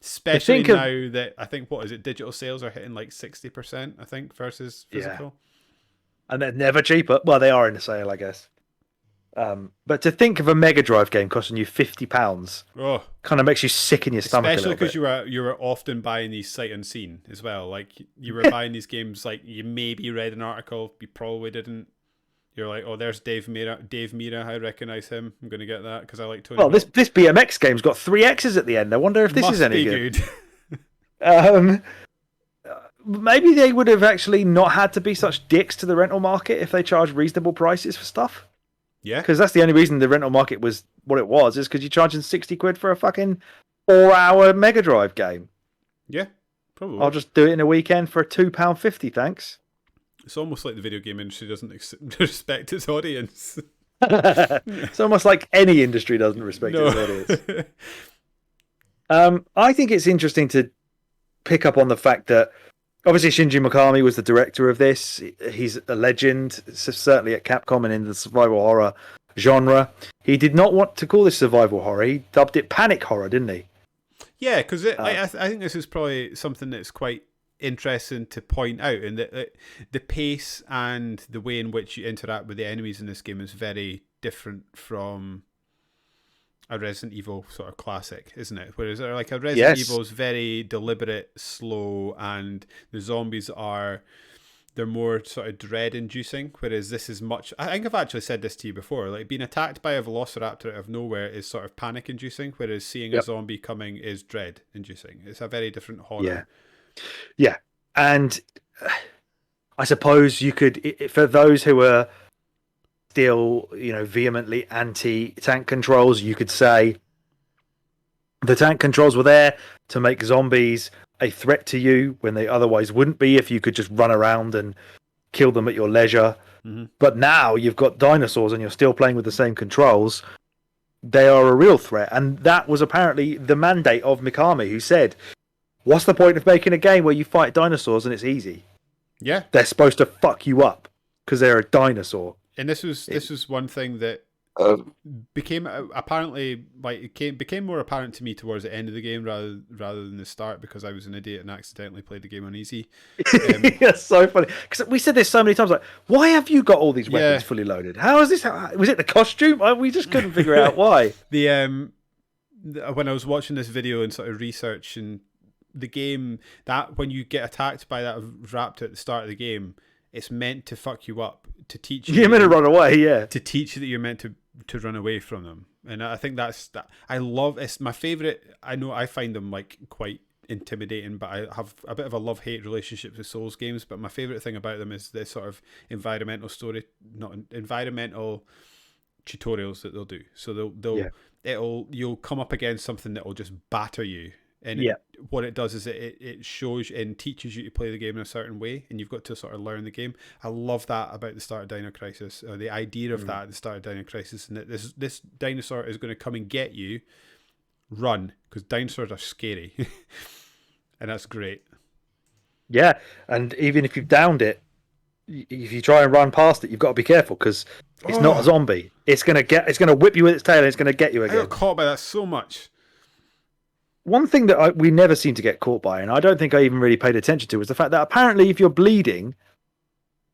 Especially now that I think digital sales are hitting like 60%, I think, versus physical. Yeah. And they're never cheaper. Well, they are in the sale, I guess. But to think of a Mega Drive game costing you £50 kind of makes you sick in your stomach. Especially because you were often buying these sight unseen as well. Like you were buying these games, like you maybe read an article, you probably didn't. You're like, oh, there's Dave Mira. I recognize him. I'm going to get that because I like Tony. Well, this BMX game's got 3 X's at the end. I wonder if this is any good. Maybe they would have actually not had to be such dicks to the rental market if they charged reasonable prices for stuff. Yeah. Because that's the only reason the rental market was what it was, is because you're charging 60 quid for a fucking 4-hour Mega Drive game. Yeah, probably. I'll just do it in a weekend for £2.50, thanks. It's almost like the video game industry doesn't respect its audience. It's almost like any industry doesn't respect its audience. I think it's interesting to pick up on the fact that obviously Shinji Mikami was the director of this. He's a legend, certainly at Capcom and in the survival horror genre. He did not want to call this survival horror. He dubbed it panic horror, didn't he? Yeah, because I think this is probably something that's quite interesting to point out, and that the pace and the way in which you interact with the enemies in this game is very different from a Resident Evil sort of classic, isn't it? Whereas like a Resident Evil is very deliberate, slow, and the zombies they're more sort of dread inducing, whereas this is much, I think I've actually said this to you before, like being attacked by a velociraptor out of nowhere is sort of panic inducing, whereas seeing a zombie coming is dread inducing. It's a very different horror. Yeah. And I suppose you could, for those who are still, vehemently anti-tank controls, you could say the tank controls were there to make zombies a threat to you when they otherwise wouldn't be if you could just run around and kill them at your leisure. Mm-hmm. But now you've got dinosaurs and you're still playing with the same controls. They are a real threat. And that was apparently the mandate of Mikami, who said, what's the point of making a game where you fight dinosaurs and it's easy? Yeah. They're supposed to fuck you up because they're a dinosaur. And this was one thing that became apparently became more apparent to me towards the end of the game rather than the start, because I was an idiot and accidentally played the game on easy. It's so funny because we said this so many times. Like, why have you got all these weapons fully loaded? How is this? Was it the costume? We just couldn't figure out why. When I was watching this video and sort of researching the game, that when you get attacked by that raptor at the start of the game, it's meant to fuck you up, to teach you. You're meant to run away, yeah. To teach you that you're meant to run away from them. And I think that's that. It's my favourite. I know I find them like quite intimidating, but I have a bit of a love-hate relationship with Souls games. But my favourite thing about them is the sort of environmental tutorials that they'll do. So you'll come up against something that will just batter you. And what it does is it shows and teaches you to play the game in a certain way, and you've got to sort of learn the game. I love that about the start of Dino Crisis, or the idea of that at the start of Dino Crisis, and that this dinosaur is going to come and get you. Run, because dinosaurs are scary, and that's great. Yeah, and even if you've downed it, if you try and run past it, you've got to be careful because it's not a zombie. It's going to whip you with its tail, and it's going to get you again. I got caught by that so much. One thing that we never seem to get caught by, and I don't think I even really paid attention to, was the fact that apparently if you're bleeding,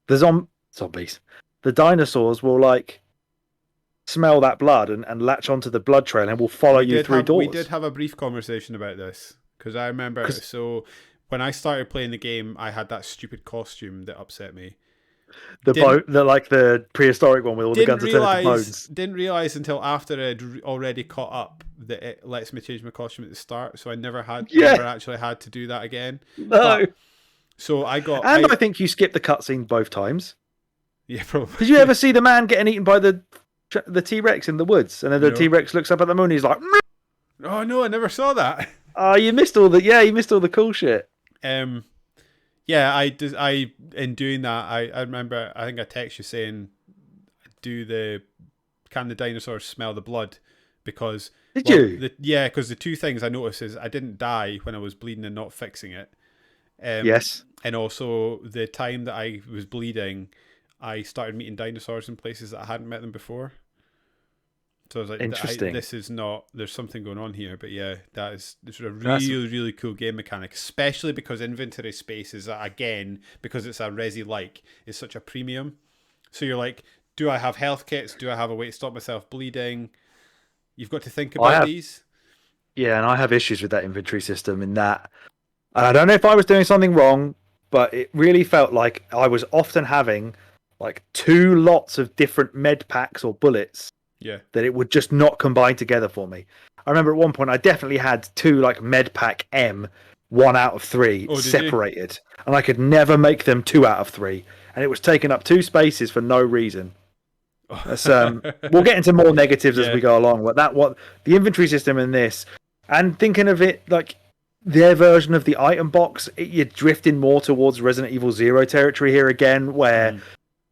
the zombies, the dinosaurs will like smell that blood and latch onto the blood trail and will follow you through doors. We did have a brief conversation about this, because I remember, so when I started playing the game, I had that stupid costume that upset me. The prehistoric one with all the guns attached bones. Didn't realise until after I'd already caught up that it lets me change my costume at the start, so I never actually had to do that again. No. So I think you skipped the cutscene both times. Yeah, probably. Did you ever see the man getting eaten by the T-Rex in the woods, and then the T-Rex looks up at the moon and he's like, oh no, I never saw that. Oh, you missed all the you missed all the cool shit. Um, yeah, I in doing that, I remember, I think I text you saying, do the can the dinosaurs smell the blood? Because Did you? because the two things I noticed is I didn't die when I was bleeding and not fixing it. Yes. And also the time that I was bleeding, I started meeting dinosaurs in places that I hadn't met them before. So I was like, Interesting. this is not, there's something going on here. But yeah, it's a That's really, really cool game mechanic, especially because inventory space is, again, because it's a Resi like, is such a premium. So you're like, do I have health kits? Do I have a way to stop myself bleeding? You've got to think I about have these. Yeah, and I have issues with that inventory system in that. And I don't know if I was doing something wrong, but it really felt like I was often having like two lots of different med packs or bullets Yeah. that it would just not combine together for me. I remember at one point I definitely had two like med pack M, 1 out of 3 Oh, did you? separated, and I could never make them 2 out of 3, and it was taking up 2 spaces for no reason. That's, we'll get into more negatives as Yeah. we go along, but what the inventory system in this, and thinking of it like their version of the item box, you're drifting more towards Resident Evil Zero territory here again, where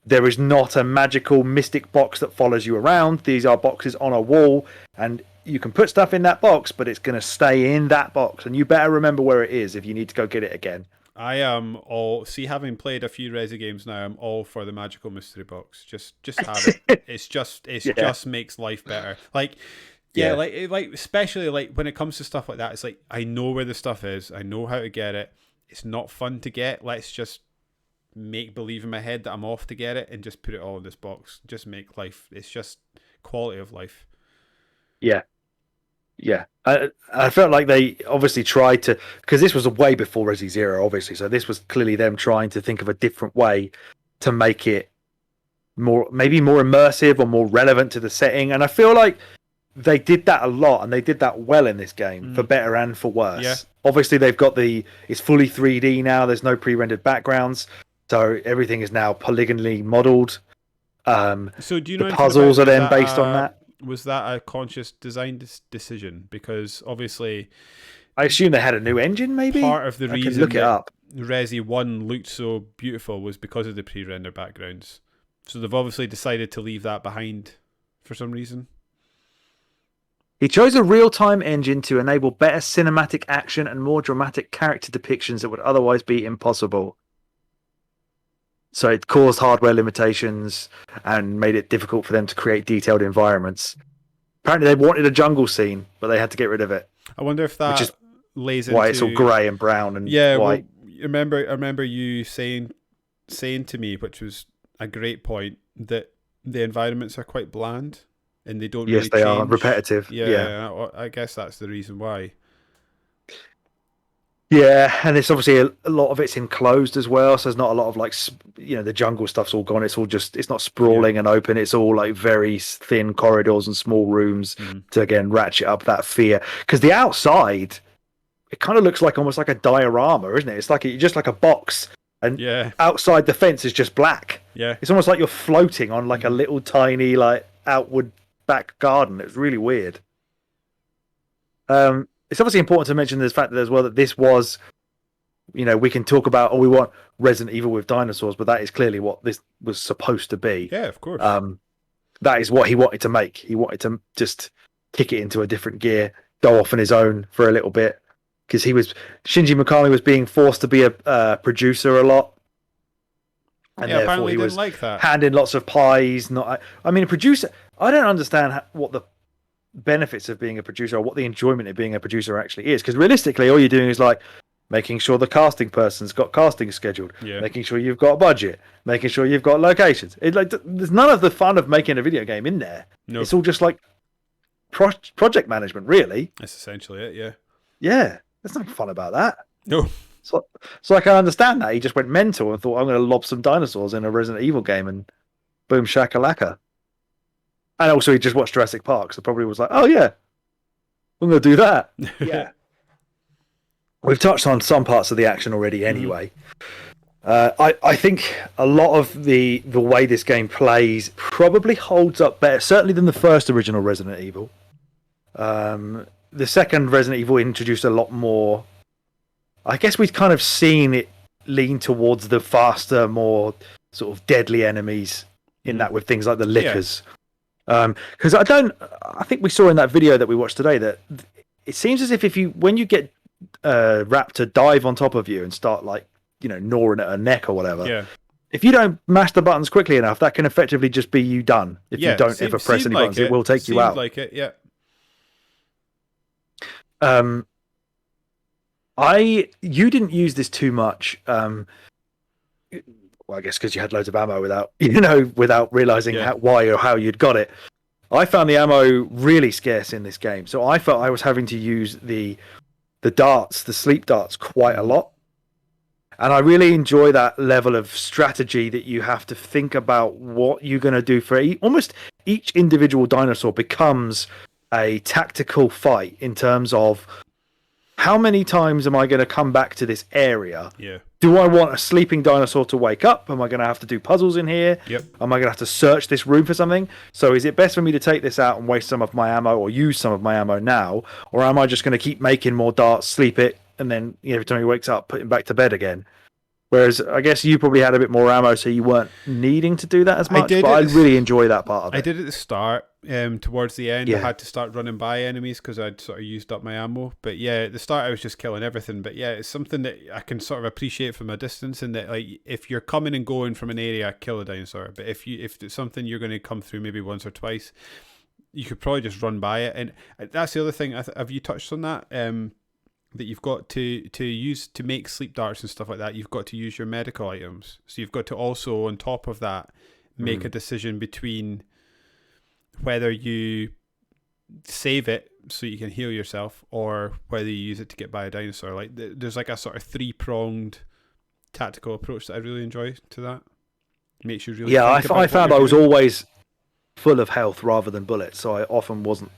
there is not a magical mystic box that follows you around. These are boxes on a wall, and you can put stuff in that box, but it's going to stay in that box, and you better remember where it is if you need to go get it again. I am all, see, having played a few Resi games now, I'm all for the magical mystery box. Just have it. It's just makes life better. Like, yeah, like especially like when it comes to stuff like that, it's like I know where the stuff is. I know how to get it. It's not fun to get. Let's just make believe in my head that I'm off to get it and just put it all in this box. Just make life. It's just quality of life. Yeah. Yeah, I felt like they obviously tried to, because this was way before Resi Zero, obviously. So this was clearly them trying to think of a different way to make it maybe more immersive or more relevant to the setting. And I feel like they did that a lot, and they did that well in this game, for better and for worse. Yeah. Obviously, they've got it's fully 3D now. There's no pre-rendered backgrounds, so everything is now polygonally modeled. So do you know the puzzles are then based on that? Was that a conscious design decision? Because obviously, I assume they had a new engine. Maybe part of the I can reason look it up. Resi 1 looked so beautiful was because of the pre-render backgrounds. So they've obviously decided to leave that behind for some reason. He chose a real-time engine to enable better cinematic action and more dramatic character depictions that would otherwise be impossible. So it caused hardware limitations and made it difficult for them to create detailed environments. Apparently they wanted a jungle scene, but they had to get rid of it. I wonder if that lays into why it's all grey and brown and white. Well, I remember you saying to me, which was a great point, that the environments are quite bland and they don't really they change. are repetitive. Yeah, I guess that's the reason why. Yeah, and it's obviously a lot of it's enclosed as well, so there's not a lot of like, the jungle stuff's all gone. It's all it's not sprawling and open. It's all like very thin corridors and small rooms to again ratchet up that fear. Because the outside, it kind of looks like almost like a diorama, isn't it? It's like just like a box, and outside the fence is just black. Yeah, it's almost like you're floating on like a little tiny like outward back garden. It's really weird. It's obviously important to mention the fact that as well that this was, we can talk about, we want Resident Evil with dinosaurs, but that is clearly what this was supposed to be. Yeah, of course. That is what he wanted to make. He wanted to just kick it into a different gear, go off on his own for a little bit, because Shinji Mikami was being forced to be a producer a lot, and therefore he was like that. handing lots of pies. A producer. I don't understand what the benefits of being a producer or what the enjoyment of being a producer actually is, because realistically all you're doing is like making sure the casting person's got casting scheduled, making sure you've got a budget, making sure you've got locations. There's none of the fun of making a video game in there. Nope. It's all just like project management, really. That's essentially it. Yeah, there's nothing fun about that. No. So I can understand that he just went mental and thought, I'm going to lob some dinosaurs in a Resident Evil game, and boom shakalaka. And also, he just watched Jurassic Park, so probably was like, "Oh yeah, I'm going to do that." Yeah, we've touched on some parts of the action already. Anyway, I think a lot of the way this game plays probably holds up better, certainly than the first original Resident Evil. the second Resident Evil introduced a lot more. I guess we'd kind of seen it lean towards the faster, more sort of deadly enemies in that, with things like the lickers. Because I think we saw in that video that we watched today that it seems as if when you get Raptor dive on top of you and start like, gnawing at her neck or whatever. If you don't mash the buttons quickly enough, that can effectively just be you done. If you don't ever press any buttons, it will take you out. Like it, yeah. You didn't use this too much. Well, I guess because you had loads of ammo without realizing why or how you'd got it. I found the ammo really scarce in this game, so I felt I was having to use the darts, the sleep darts, quite a lot. And I really enjoy that level of strategy that you have to think about what you're going to do for almost each individual dinosaur becomes a tactical fight in terms of how many times am I going to come back to this area? Yeah. Do I want a sleeping dinosaur to wake up? Am I going to have to do puzzles in here? Yep. Am I going to have to search this room for something? So is it best for me to take this out and waste some of my ammo or use some of my ammo now? Or am I just going to keep making more darts, sleep it, and then every time he wakes up, put him back to bed again? Whereas I guess you probably had a bit more ammo, so you weren't needing to do that as much. But I really enjoy that part of it. I did at the start. Towards the end, I had to start running by enemies because I'd sort of used up my ammo. But yeah, at the start I was just killing everything. But yeah, it's something that I can sort of appreciate from a distance. And that, like, if you're coming and going from an area, kill a dinosaur. But if it's something you're going to come through maybe once or twice, you could probably just run by it. And that's the other thing. Have you touched on that? That you've got to use to make sleep darts and stuff like that. You've got to use your medical items. So you've got to also, on top of that, make a decision between whether you save it so you can heal yourself or whether you use it to get by a dinosaur. Like there's like a sort of 3-pronged tactical approach that I really enjoy to that. Makes you really I found I was always full of health rather than bullets, so I often wasn't.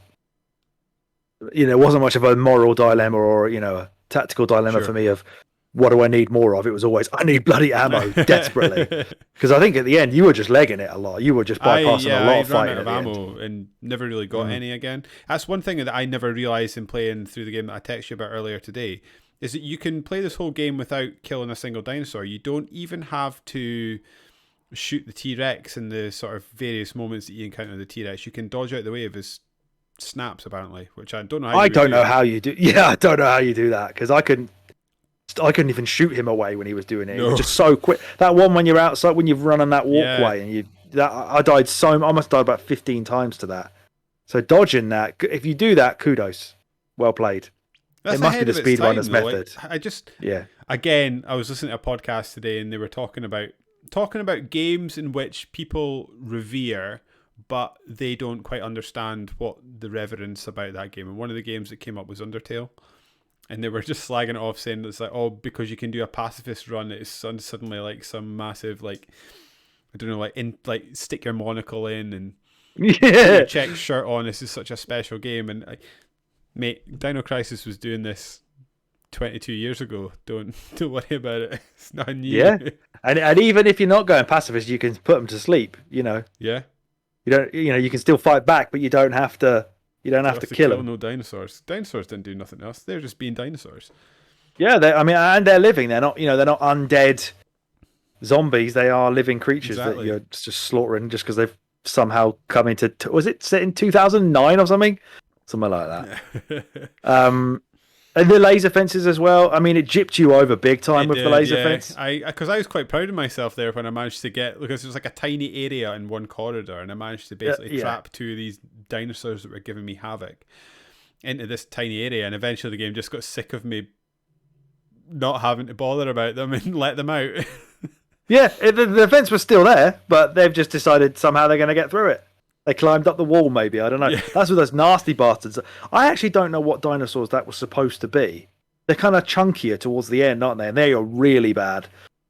It wasn't much of a moral dilemma or a tactical dilemma for me of what do I need more of. It was always I need bloody ammo desperately, because I think at the end you were just legging it a lot. You were just bypassing a lot of fighting of ammo and never really got any again. That's one thing that I never realized in playing through the game that I texted you about earlier today, is that you can play this whole game without killing a single dinosaur. You don't even have to shoot the T-Rex in the sort of various moments that you encounter the T-Rex. You can dodge out the way of his snaps, apparently, which I don't know how I don't know how you do. Yeah, I don't know how you do that, because I couldn't even shoot him away when he was doing it. No. It was just so quick. That one when you're outside, when you've run on that walkway, and I died I must have died about 15 times to that. So dodging that, if you do that, kudos, well played. That's it must be the speedrunner's method. Again, I was listening to a podcast today, and they were talking about games in which people revere, but they don't quite understand what the reverence about that game. And one of the games that came up was Undertale. And they were just slagging it off, saying it's like, oh, because you can do a pacifist run, it's suddenly like some massive, like, I don't know, like stick your monocle in and put your check shirt on. This is such a special game. And mate, Dino Crisis was doing this 22 years ago. Don't worry about it. It's not new. Yeah, and even if you're not going pacifist, you can put them to sleep. Yeah. You don't. You can still fight back, but you don't have to. You don't have to kill them. No dinosaurs. Dinosaurs didn't do nothing else. They're just being dinosaurs. Yeah, and they're living. They're not. They're not undead zombies. They are living creatures that you're just slaughtering just because they've somehow come into. Was it set in 2009 or something? Something like that. And the laser fences as well. I mean, it gypped you over big time with the laser fence. Because I was quite proud of myself there when I managed to get, because it was like a tiny area in one corridor, and I managed to basically trap 2 of these dinosaurs that were giving me havoc into this tiny area. And eventually the game just got sick of me not having to bother about them and let them out. Yeah, the fence was still there, but they've just decided somehow they're going to get through it. They climbed up the wall, maybe. I don't know. Yeah. That's with those nasty bastards. I actually don't know what dinosaurs that was supposed to be. They're kind of chunkier towards the end, aren't they? And they are really bad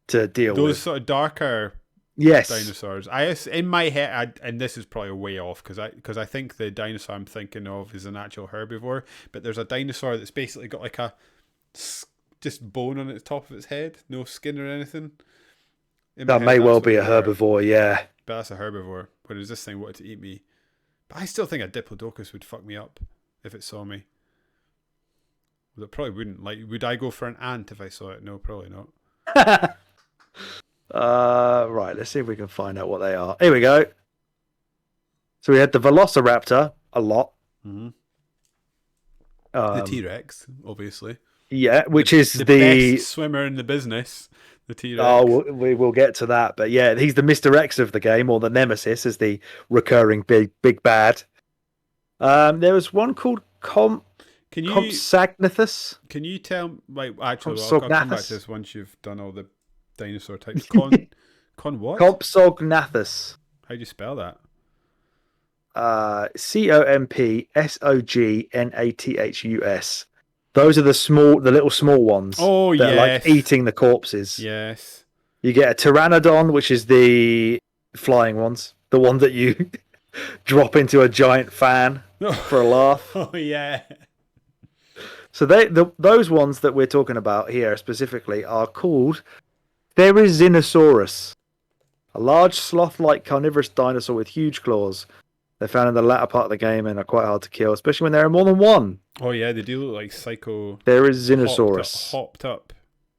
to deal with. Those sort of darker dinosaurs. In my head, and this is probably way off, because I think the dinosaur I'm thinking of is an actual herbivore. But there's a dinosaur that's basically got like a just bone on the top of its head, no skin or anything. That may well be a herbivore, yeah. But that's a herbivore. Whereas this thing wanted to eat me. But I still think a diplodocus would fuck me up if it saw me. Well, it probably wouldn't. Like, would I go for an ant if I saw it? No, probably not. Right, let's see if we can find out what they are. Here we go. So we had the Velociraptor, a lot. Mm-hmm. The T-Rex, obviously. Yeah, which is the best swimmer in the business. The T-Rex. Oh, we will get to that, but yeah, he's the Mr. X of the game, or the Nemesis, as the recurring big bad. There was one called Compsognathus. Can you tell? Like, actually, I'll come back to this once you've done all the dinosaur types. Con what? Compsognathus. How do you spell that? Compsognathus. Those are the little small ones. Oh, that yes. are like eating the corpses. Yes. You get a Pteranodon, which is the flying ones, the one that you drop into a giant fan for a laugh. Oh yeah. So those ones that we're talking about here specifically are called Therizinosaurus, a large sloth-like carnivorous dinosaur with huge claws. They're found in the latter part of the game and are quite hard to kill, especially when there are more than one. Oh yeah, they do look like psycho. Therizinosaurus. Hopped up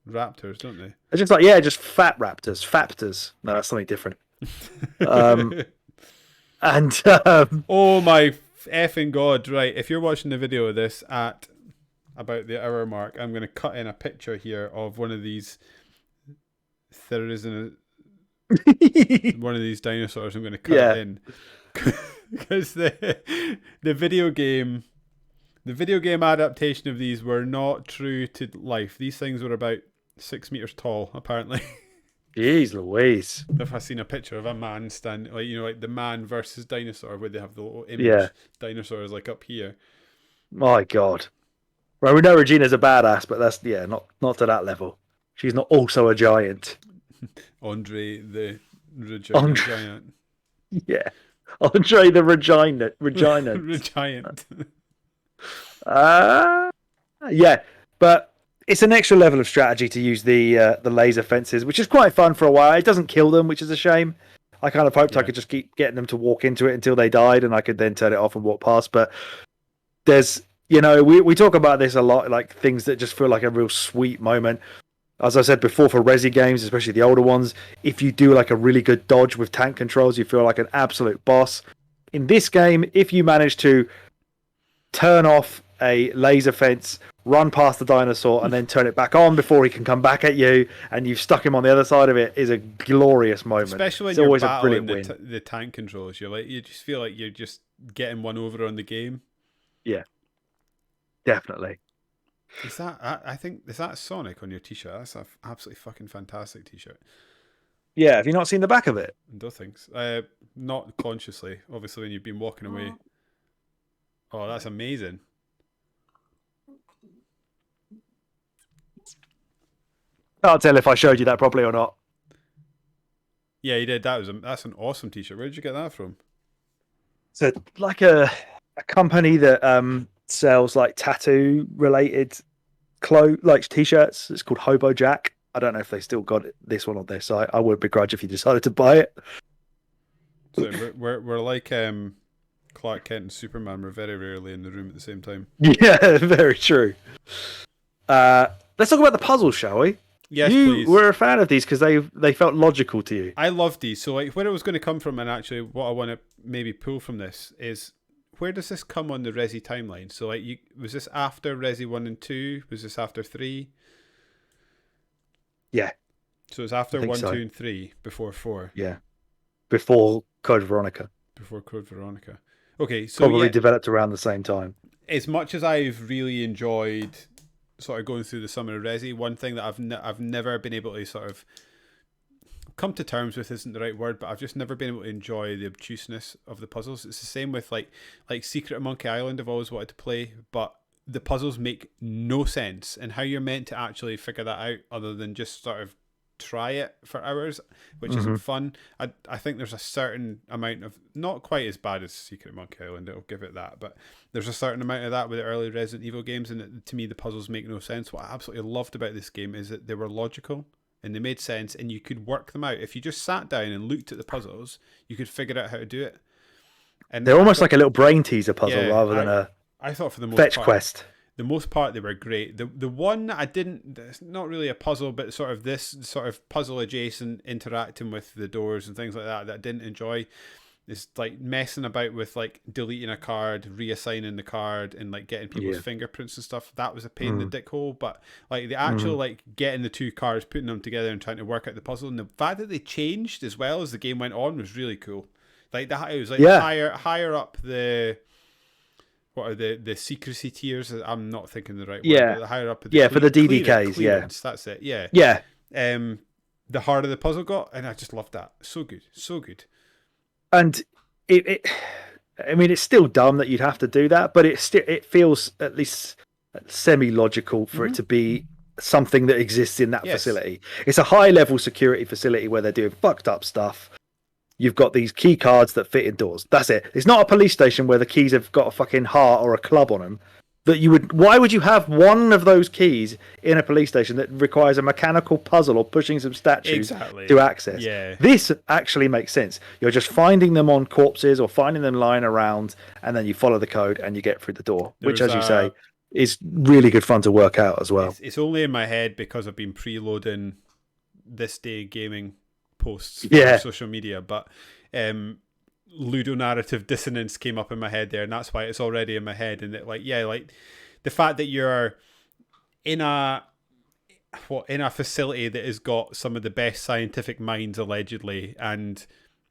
raptors, don't they? It's just just fat raptors. Faptors. No, that's something different. Oh my effing god! Right, if you're watching the video of this at about the hour mark, I'm going to cut in a picture here of one of these. There isn't one of these dinosaurs. I'm going to cut it in because the video game adaptation of these were not true to life. These things were about 6 meters tall, apparently. Jeez Louise. If I seen a picture of a man standing, like the man versus dinosaur, where they have the little image dinosaurs like up here. My God. Right, we know Regina's a badass, but that's not to that level. She's not also a giant. Andre the Regina Giant. Yeah. Andre the Regina. Regiant. Yeah, but it's an extra level of strategy to use the laser fences, which is quite fun for a while. It doesn't kill them, which is a shame. I kind of hoped I could just keep getting them to walk into it until they died, and I could then turn it off and walk past. But there's, we talk about this a lot, like things that just feel like a real sweet moment. As I said before, for Resi games, especially the older ones, if you do like a really good dodge with tank controls, you feel like an absolute boss. In this game, if you manage to turn off a laser fence, run past the dinosaur, and then turn it back on before he can come back at you, and you've stuck him on the other side of it, is a glorious moment. Especially when you're battling the tank controls, you just feel like you're just getting one over on the game. Yeah, definitely. Is that? I think is that Sonic on your T-shirt? That's an absolutely fucking fantastic T-shirt. Yeah, have you not seen the back of it? No thanks. Not consciously. Obviously, when you've been walking away. Oh, that's amazing. Can't tell if I showed you that properly or not. Yeah, you did. That's an awesome T-shirt. Where did you get that from? So, like a company that sells like tattoo related clothes, like T-shirts. It's called Hobo Jack. I don't know if they still got this one on their site. I would begrudge if you decided to buy it. So we're like Clark Kent and Superman. We're very rarely in the room at the same time. Yeah, very true. Let's talk about the puzzles, shall we? Yes, you please. were a fan of these because they felt logical to you. I loved these. So like where it was going to come from, and actually what I want to maybe pull from this is, where does this come on the Resi timeline? So like, was this after Resi 1 and 2? Was this after 3? Yeah. So it's after 1, 2, and 3, before 4. Yeah. Before Code Veronica. Before Code Veronica. Okay, so probably developed around the same time. As much as I've really enjoyed sort of going through the Summer of Resi, one thing that I've never been able to sort of come to terms with isn't the right word, but I've just never been able to enjoy the obtuseness of the puzzles. It's the same with like Secret of Monkey Island. I've always wanted to play, but the puzzles make no sense, and how you're meant to actually figure that out other than just sort of try it for hours, which isn't fun. I think there's a certain amount of, not quite as bad as Secret of Monkey Island, I'll give it that, but there's a certain amount of that with the early Resident Evil games, and to me the puzzles make no sense. What I absolutely loved about this game is that they were logical and they made sense, and you could work them out. If you just sat down and looked at the puzzles, you could figure out how to do it. And they're almost like a little brain teaser puzzle rather than I thought for the most fetch part, quest. the most part they were great. The one that I didn't, it's not really a puzzle, but sort of this sort of puzzle adjacent, interacting with the doors and things like that I didn't enjoy. It's like messing about with like deleting a card, reassigning the card, and like getting people's fingerprints and stuff. That was a pain in the dick hole. But like the actual like getting the two cards, putting them together, and trying to work out the puzzle, and the fact that they changed as well as the game went on was really cool. Like that, it was like higher up the. What are the secrecy tiers? I'm not thinking the right word. But the higher up. The for the DDKs. Clearance, that's it. Yeah. Yeah. The harder the puzzle got, and I just loved that. So good, so good. And I mean, it's still dumb that you'd have to do that, but it feels at least semi-logical for it to be something that exists in that facility. It's a high-level security facility where they're doing fucked up stuff. You've got these key cards that fit in doors. That's it. It's not a police station where the keys have got a fucking heart or a club on them. Why would you have one of those keys in a police station that requires a mechanical puzzle or pushing some statues to access? Yeah. This actually makes sense. You're just finding them on corpses or finding them lying around, and then you follow the code and you get through the door, which, as you say, is really good fun to work out as well. It's only in my head because I've been preloading this day gaming posts for social media, but ludonarrative dissonance came up in my head there, and that's why it's already in my head. And that, like the fact that you're in a facility that has got some of the best scientific minds allegedly, and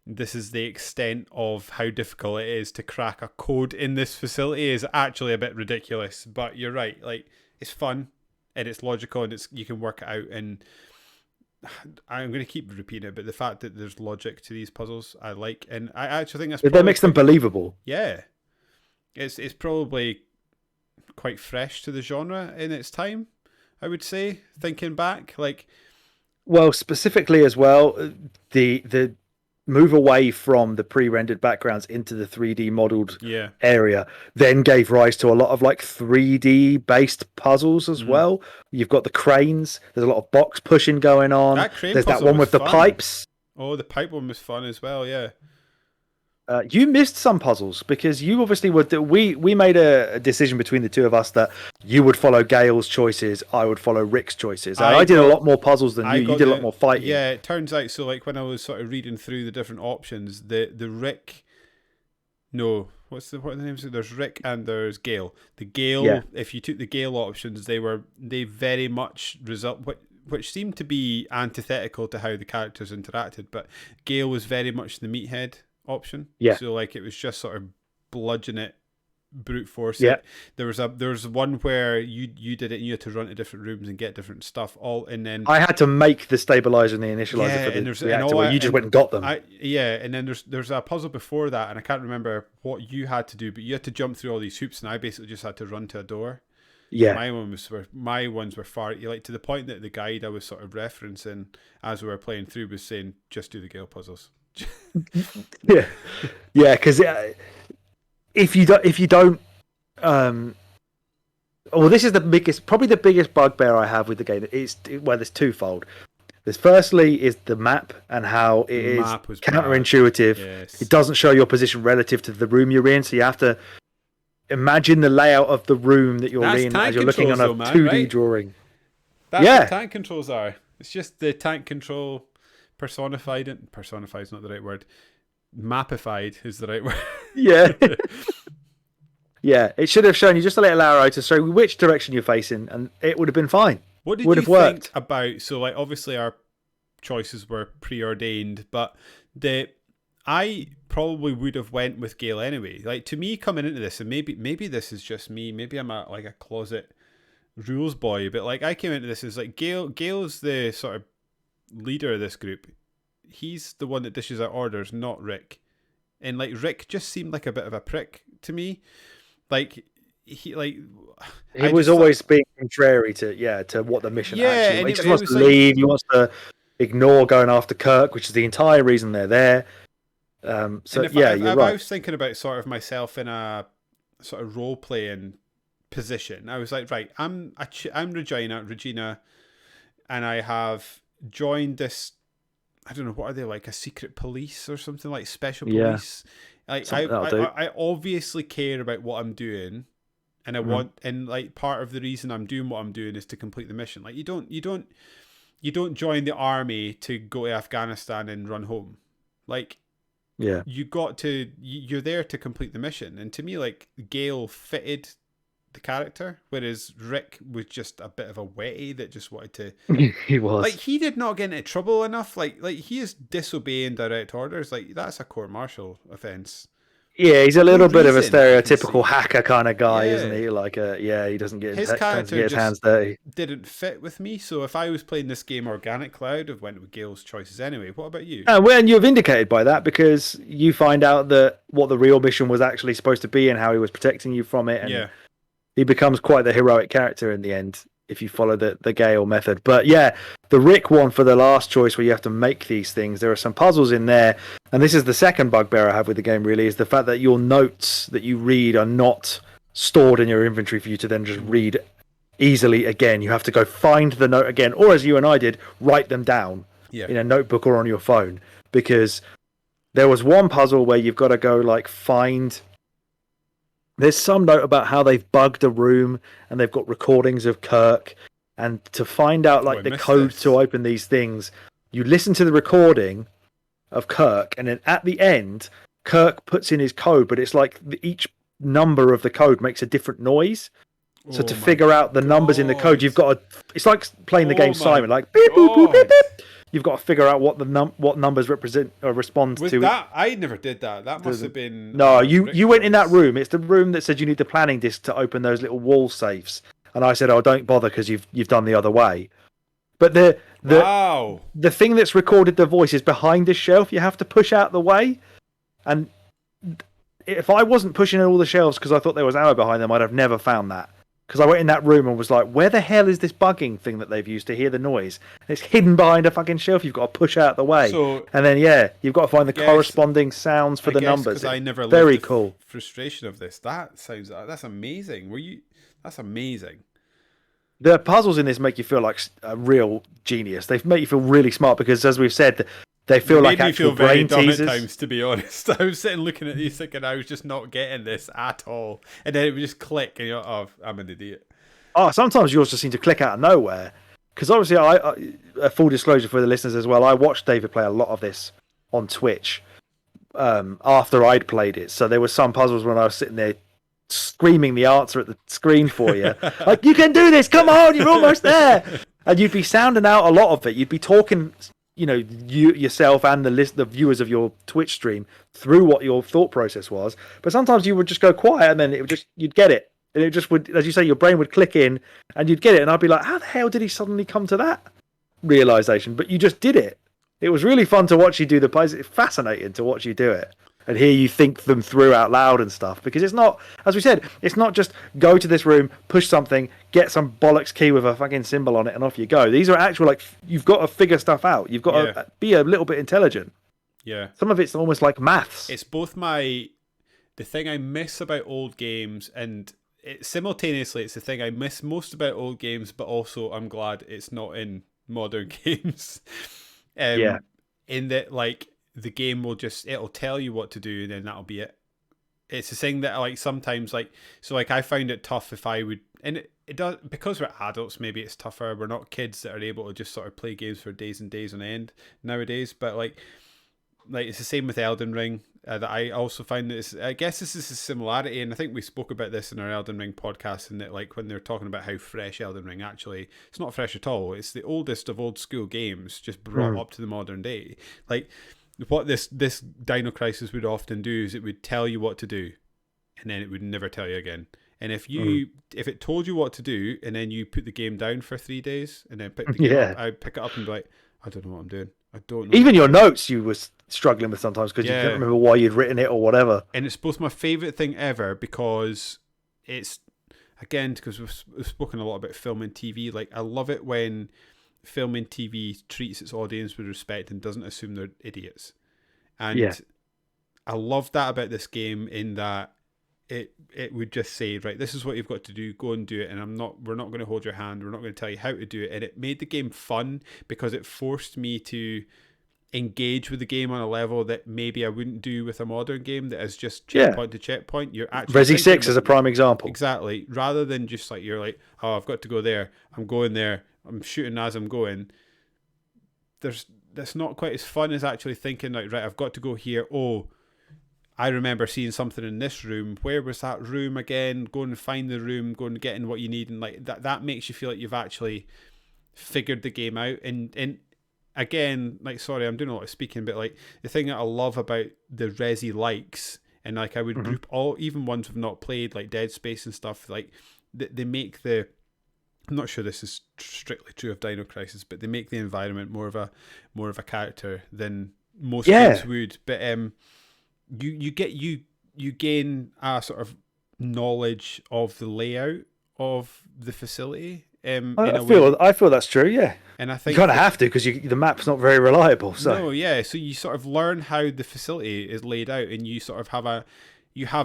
this is the extent of how difficult it is to crack a code in this facility is actually a bit ridiculous. But you're right, like it's fun and it's logical and you can work it out. And I'm going to keep repeating it, but the fact that there's logic to these puzzles, I like, and I actually think that makes them believable. Yeah, it's probably quite fresh to the genre in its time, I would say. Thinking back, like, well, specifically as well, the move away from the pre-rendered backgrounds into the 3D modeled area then gave rise to a lot of like 3D based puzzles as well. You've got the cranes, there's a lot of box pushing going on. There's that one with the pipes. Oh, the pipe one was fun as well. You missed some puzzles because you obviously would. We made a decision between the two of us that you would follow Gail's choices, I would follow Rick's choices. I did a lot more puzzles than you. You did a lot more fighting. Yeah, it turns out. So, like when I was sort of reading through the different options, the Rick. No, what are the names? There's Rick and there's Gail. The Gail. If you took the Gail options, they very much which seemed to be antithetical to how the characters interacted. But Gail was very much the meathead option. So like it was just sort of bludgeon it, brute force it. There was one where you did it and you had to run to different rooms and get different stuff and then I had to make the stabilizer and the initializer for the reactor where you just went and got them. And then there's a puzzle before that, and I can't remember what you had to do, but you had to jump through all these hoops, and I basically just had to run to a door. My ones were far, like, to the point that the guide I was sort of referencing as we were playing through was saying, just do the Gale puzzles. Because if you don't well, this is probably the biggest bugbear I have with the game. There's twofold. There's firstly is the map and how it is counterintuitive. It doesn't show your position relative to the room you're in, so you have to imagine the layout of the room that you're in as you're looking on a 2D drawing. That's what tank controls are. It's just the tank control personified. Personified is not the right word. Mapified is the right word. It should have shown you just a little arrow to show which direction you're facing, and it would have been fine. What did you think about? So, like, obviously our choices were preordained, but I probably would have went with Gale anyway. Like, to me, coming into this, and maybe this is just me. Maybe I'm a closet rules boy, but like I came into this as like Gale's the sort of leader of this group. He's the one that dishes out orders, not Rick. And like Rick just seemed like a bit of a prick to me. Like he was always being contrary to what the mission actually was. He just wants to leave. He wants to ignore going after Kirk, which is the entire reason they're there. You're right. I was thinking about sort of myself in a sort of role playing position. I was like, right, I'm Regina, and I have joined this. I don't know, what are they, like a secret police or something, like special police? Like I obviously care about what I'm doing, and I want, and like part of the reason I'm doing what I'm doing is to complete the mission. Like you don't join the army to go to Afghanistan and run home. Like Yeah. you're there to complete the mission. And to me, like Gale fitted the character, whereas Rick was just a bit of a wetty that just wanted to. He was. Like he did not get into trouble enough. Like he is disobeying direct orders. Like that's a court martial offense. Yeah, he's a little bit of a reason I can stereotypical see. hacker kind of guy, Yeah. isn't he? Like, he doesn't get His tends to character get his just hands dirty. didn't fit with me. So if I was playing this game organically, I would have went with Gale's choices anyway. What about you? And when you're vindicated by that, because you find out that what the real mission was actually supposed to be and how he was protecting you from it, and Yeah. he becomes quite the heroic character in the end if you follow the Gale method. But yeah, the Rick one for the last choice where you have to make these things, there are some puzzles in there, and this is the second bugbear I have with the game really, is the fact that your notes that you read are not stored in your inventory for you to then just read easily again. You have to go find the note again, or as you and I did, write them down in a notebook or on your phone, because there was one puzzle where you've got to go like find. There's some note about how they've bugged a room and they've got recordings of Kirk, and to find out like the code to open these things, you listen to the recording of Kirk, and then at the end, Kirk puts in his code, but it's like each number of the code makes a different noise. So to figure out the numbers in the code, you've got to. It's like playing the game Simon, like beep boop boop beep beep. You've got to figure out what what numbers represent or respond to. That I never did that. That must have been. No, you went in that room. It's the room that said you need the planning disc to open those little wall safes. And I said, "Oh, don't bother because you've done the other way." But the thing that's recorded the voice is behind the shelf. You have to push out the way. And if I wasn't pushing all the shelves because I thought there was ammo behind them, I'd have never found that. Because I went in that room and was like, where the hell is this bugging thing that they've used to hear the noise? And it's hidden behind a fucking shelf. You've got to push out the way. And then, you've got to find the corresponding sounds for the numbers. I never very cool. Frustration of this. That's amazing. That's amazing. The puzzles in this make you feel like a real genius. They make you feel really smart because, as we've said, they feel like actual brain teasers. At times, to be honest. I was sitting looking at these thinking I was just not getting this at all. And then it would just click and you're like, oh, I'm an idiot. Oh, sometimes yours just seem to click out of nowhere. Because obviously, I full disclosure for the listeners as well, I watched David play a lot of this on Twitch after I'd played it. So there were some puzzles when I was sitting there screaming the answer at the screen for you. Like, you can do this, come on, you're almost there. And you'd be sounding out a lot of it. You'd be talking, you yourself and the viewers of your Twitch stream through what your thought process was. But sometimes you would just go quiet and then you'd get it. And it just would, as you say, your brain would click in and you'd get it. And I'd be like, how the hell did he suddenly come to that realization? But you just did it. It was really fun to watch you do the puzzles. It's fascinating to watch you do it and hear you think them through out loud and stuff. Because it's not, as we said, it's not just go to this room, push something, get some bollocks key with a fucking symbol on it and off you go. These are actual, like, you've got to figure stuff out. You've got to be a little bit intelligent. Yeah. Some of it's almost like maths. It's both the thing I miss about old games and simultaneously it's the thing I miss most about old games, but also I'm glad it's not in modern games. In that, like, the game it'll tell you what to do and then that'll be it. It's the thing that, like, sometimes, like, so, like, I find it tough if I would, and it does, because we're adults, maybe it's tougher. We're not kids that are able to just sort of play games for days and days on end nowadays, but like it's the same with Elden Ring. That I also find that I guess this is a similarity, and I think we spoke about this in our Elden Ring podcast, and that, like, when they're talking about how fresh Elden Ring actually, it's not fresh at all. It's the oldest of old school games just brought up to the modern day. Like, what this Dino Crisis would often do is it would tell you what to do, and then it would never tell you again. And if it told you what to do, and then you put the game down for 3 days, and then pick the game up, I'd pick it up and be like, I don't know what I'm doing. I don't know. Even your notes you were struggling with sometimes because you couldn't remember why you'd written it or whatever. And it's both my favourite thing ever because it's, again, because we've spoken a lot about film and TV. Like, I love it when film and TV treats its audience with respect and doesn't assume they're idiots. And I love that about this game, in that it would just say, right, this is what you've got to do, go and do it, and we're not going to hold your hand, we're not going to tell you how to do it. And it made the game fun because it forced me to engage with the game on a level that maybe I wouldn't do with a modern game that is just Yeah. checkpoint to checkpoint. You're actually Resi 6 is a prime example. Exactly. Rather than just like you're like, oh, I've got to go there. I'm going there. I'm shooting as I'm going. That's not quite as fun as actually thinking like, right, I've got to go here. Oh, I remember seeing something in this room. Where was that room again? Go and find the room. Go and get in what you need, and like that makes you feel like you've actually figured the game out. And again, like, sorry, I'm doing a lot of speaking, but like the thing that I love about the Resi likes, and like I would group all, even ones we've not played, like Dead Space and stuff, like they make the, I'm not sure this is strictly true of Dino Crisis, but they make the environment more of a character than most games would. But you gain a sort of knowledge of the layout of the facility. I feel that's true. Yeah, and I think you kind of have to because the map's not very reliable. So no, yeah. So you sort of learn how the facility is laid out, and you sort of have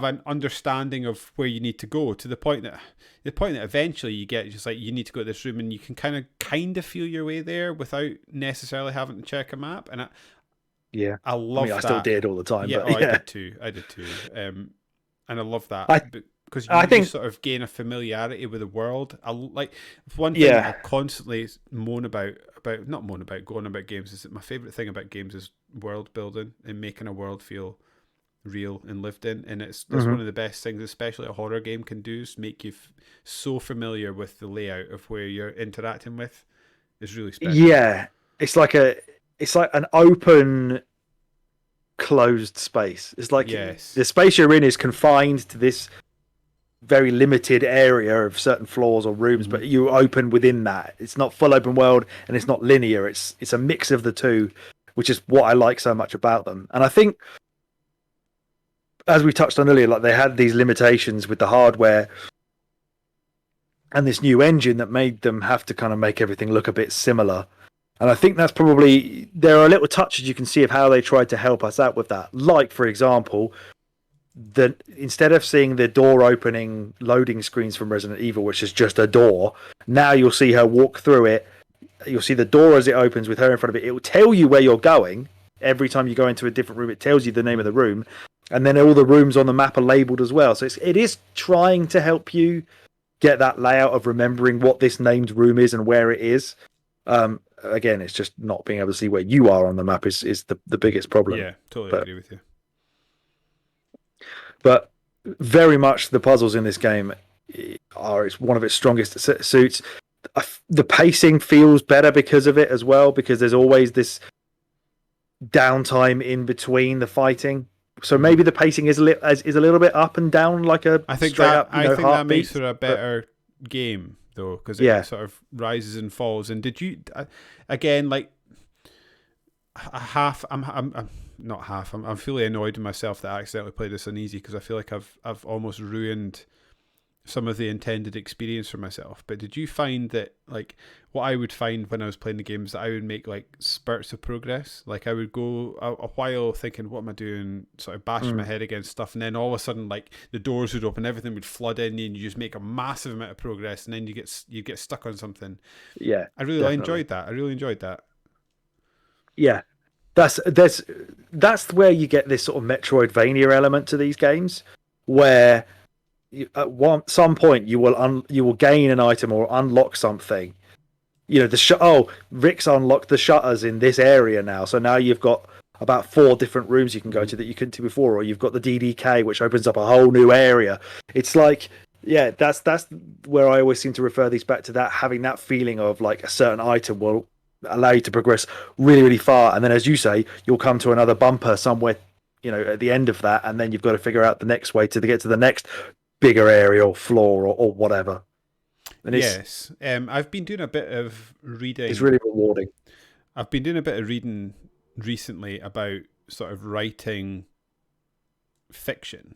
an understanding of where you need to go, to the point that eventually you get just like, you need to go to this room, and you can kind of feel your way there without necessarily having to check a map. And I love that. I still did all the time. Yeah, but I did too. And I love that because you think sort of gain a familiarity with the world. One thing that I constantly going about games is that my favorite thing about games is world building and making a world feel real and lived in, and that's one of the best things, especially a horror game can do, is make you so familiar with the layout of where you're interacting with. Is really special. Yeah, it's like an open, closed space. It's like the space you're in is confined to this very limited area of certain floors or rooms, but you open within that. It's not full open world, and it's not linear. It's a mix of the two, which is what I like so much about them. And I think, as we touched on earlier, like they had these limitations with the hardware and this new engine that made them have to kind of make everything look a bit similar. And I think that's probably, there are little touches you can see of how they tried to help us out with that. Like, for example, that instead of seeing the door opening loading screens from Resident Evil, which is just a door, now you'll see her walk through it. You'll see the door as it opens with her in front of it. It will tell you where you're going. Every time you go into a different room, it tells you the name of the room. And then all the rooms on the map are labelled as well. So it is trying to help you get that layout of remembering what this named room is and where it is. Again, it's just not being able to see where you are on the map is the biggest problem. Yeah, totally agree with you. But very much the puzzles in this game it's one of its strongest suits. The pacing feels better because of it as well, because there's always this downtime in between the fighting. So maybe the pacing is a little bit up and down, like I think that makes for a better game, though, because it sort of rises and falls. And did you again, like, I'm not half. I'm fully annoyed with myself that I accidentally played this on easy, because I feel like I've almost ruined some of the intended experience for myself. But did you find that, like, what I would find when I was playing the games, that I would make like spurts of progress? Like I would go a while thinking, what am I doing? Sort of bashing my head against stuff, and then all of a sudden, like, the doors would open, everything would flood in, and you just make a massive amount of progress, and then you get stuck on something. Yeah, I really enjoyed that. Yeah, that's where you get this sort of Metroidvania element to these games, where at some point you will gain an item or unlock something. You know, Rick's unlocked the shutters in this area now, so now you've got about 4 different rooms you can go to that you couldn't do before, or you've got the DDK, which opens up a whole new area. It's like, yeah, that's where I always seem to refer these back to, that having that feeling of like a certain item will allow you to progress really, really far, and then, as you say, you'll come to another bumper somewhere, you know, at the end of that, and then you've got to figure out the next way to get to the next bigger area or floor or whatever. And yes, I've been doing a bit of reading. It's really rewarding. I've been doing a bit of reading recently about sort of writing fiction,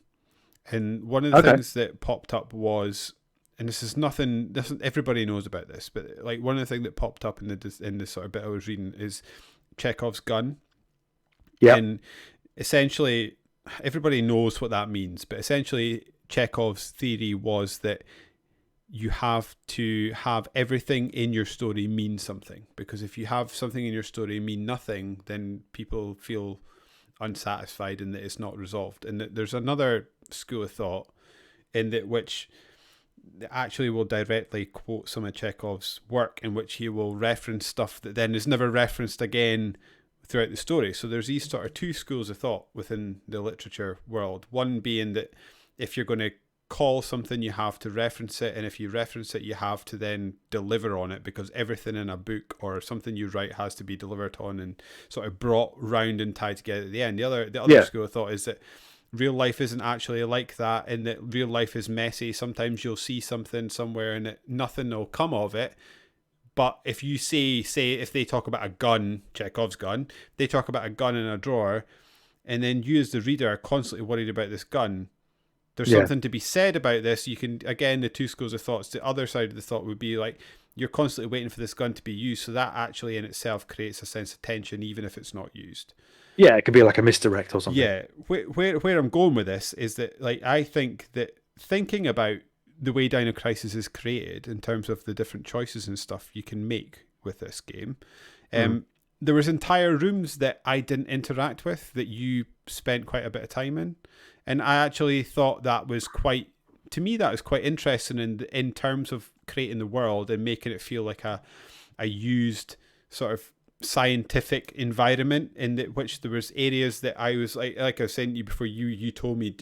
and one of the things that popped up was, and this is nothing, everybody knows about this, but like one of the things that popped up in the sort of bit I was reading is Chekhov's gun. Yeah, and essentially everybody knows what that means, but essentially Chekhov's theory was that you have to have everything in your story mean something, because if you have something in your story mean nothing, then people feel unsatisfied and that it's not resolved. And that there's another school of thought in that which actually will directly quote some of Chekhov's work, in which he will reference stuff that then is never referenced again throughout the story. So there's these sort of two schools of thought within the literature world. One being that if you're going to call something, you have to reference it, and if you reference it, you have to then deliver on it, because everything in a book or something you write has to be delivered on and sort of brought round and tied together at the end. The other school of thought is that real life isn't actually like that, and that real life is messy. Sometimes you'll see something somewhere and nothing will come of it. But if you say if they talk about a gun, Chekhov's gun, they talk about a gun in a drawer, and then you as the reader are constantly worried about this gun, there's something to be said about this. You can, again, the two schools of thoughts, the other side of the thought would be like, you're constantly waiting for this gun to be used. So that actually in itself creates a sense of tension, even if it's not used. Yeah, it could be like a misdirect or something. Yeah. Where I'm going with this is that, like, I think that thinking about the way Dino Crisis is created in terms of the different choices and stuff you can make with this game, there was entire rooms that I didn't interact with that you spent quite a bit of time in. And I actually thought that was quite interesting in terms of creating the world and making it feel like a used sort of scientific environment, in which there was areas that I was like I was saying to you before, you told me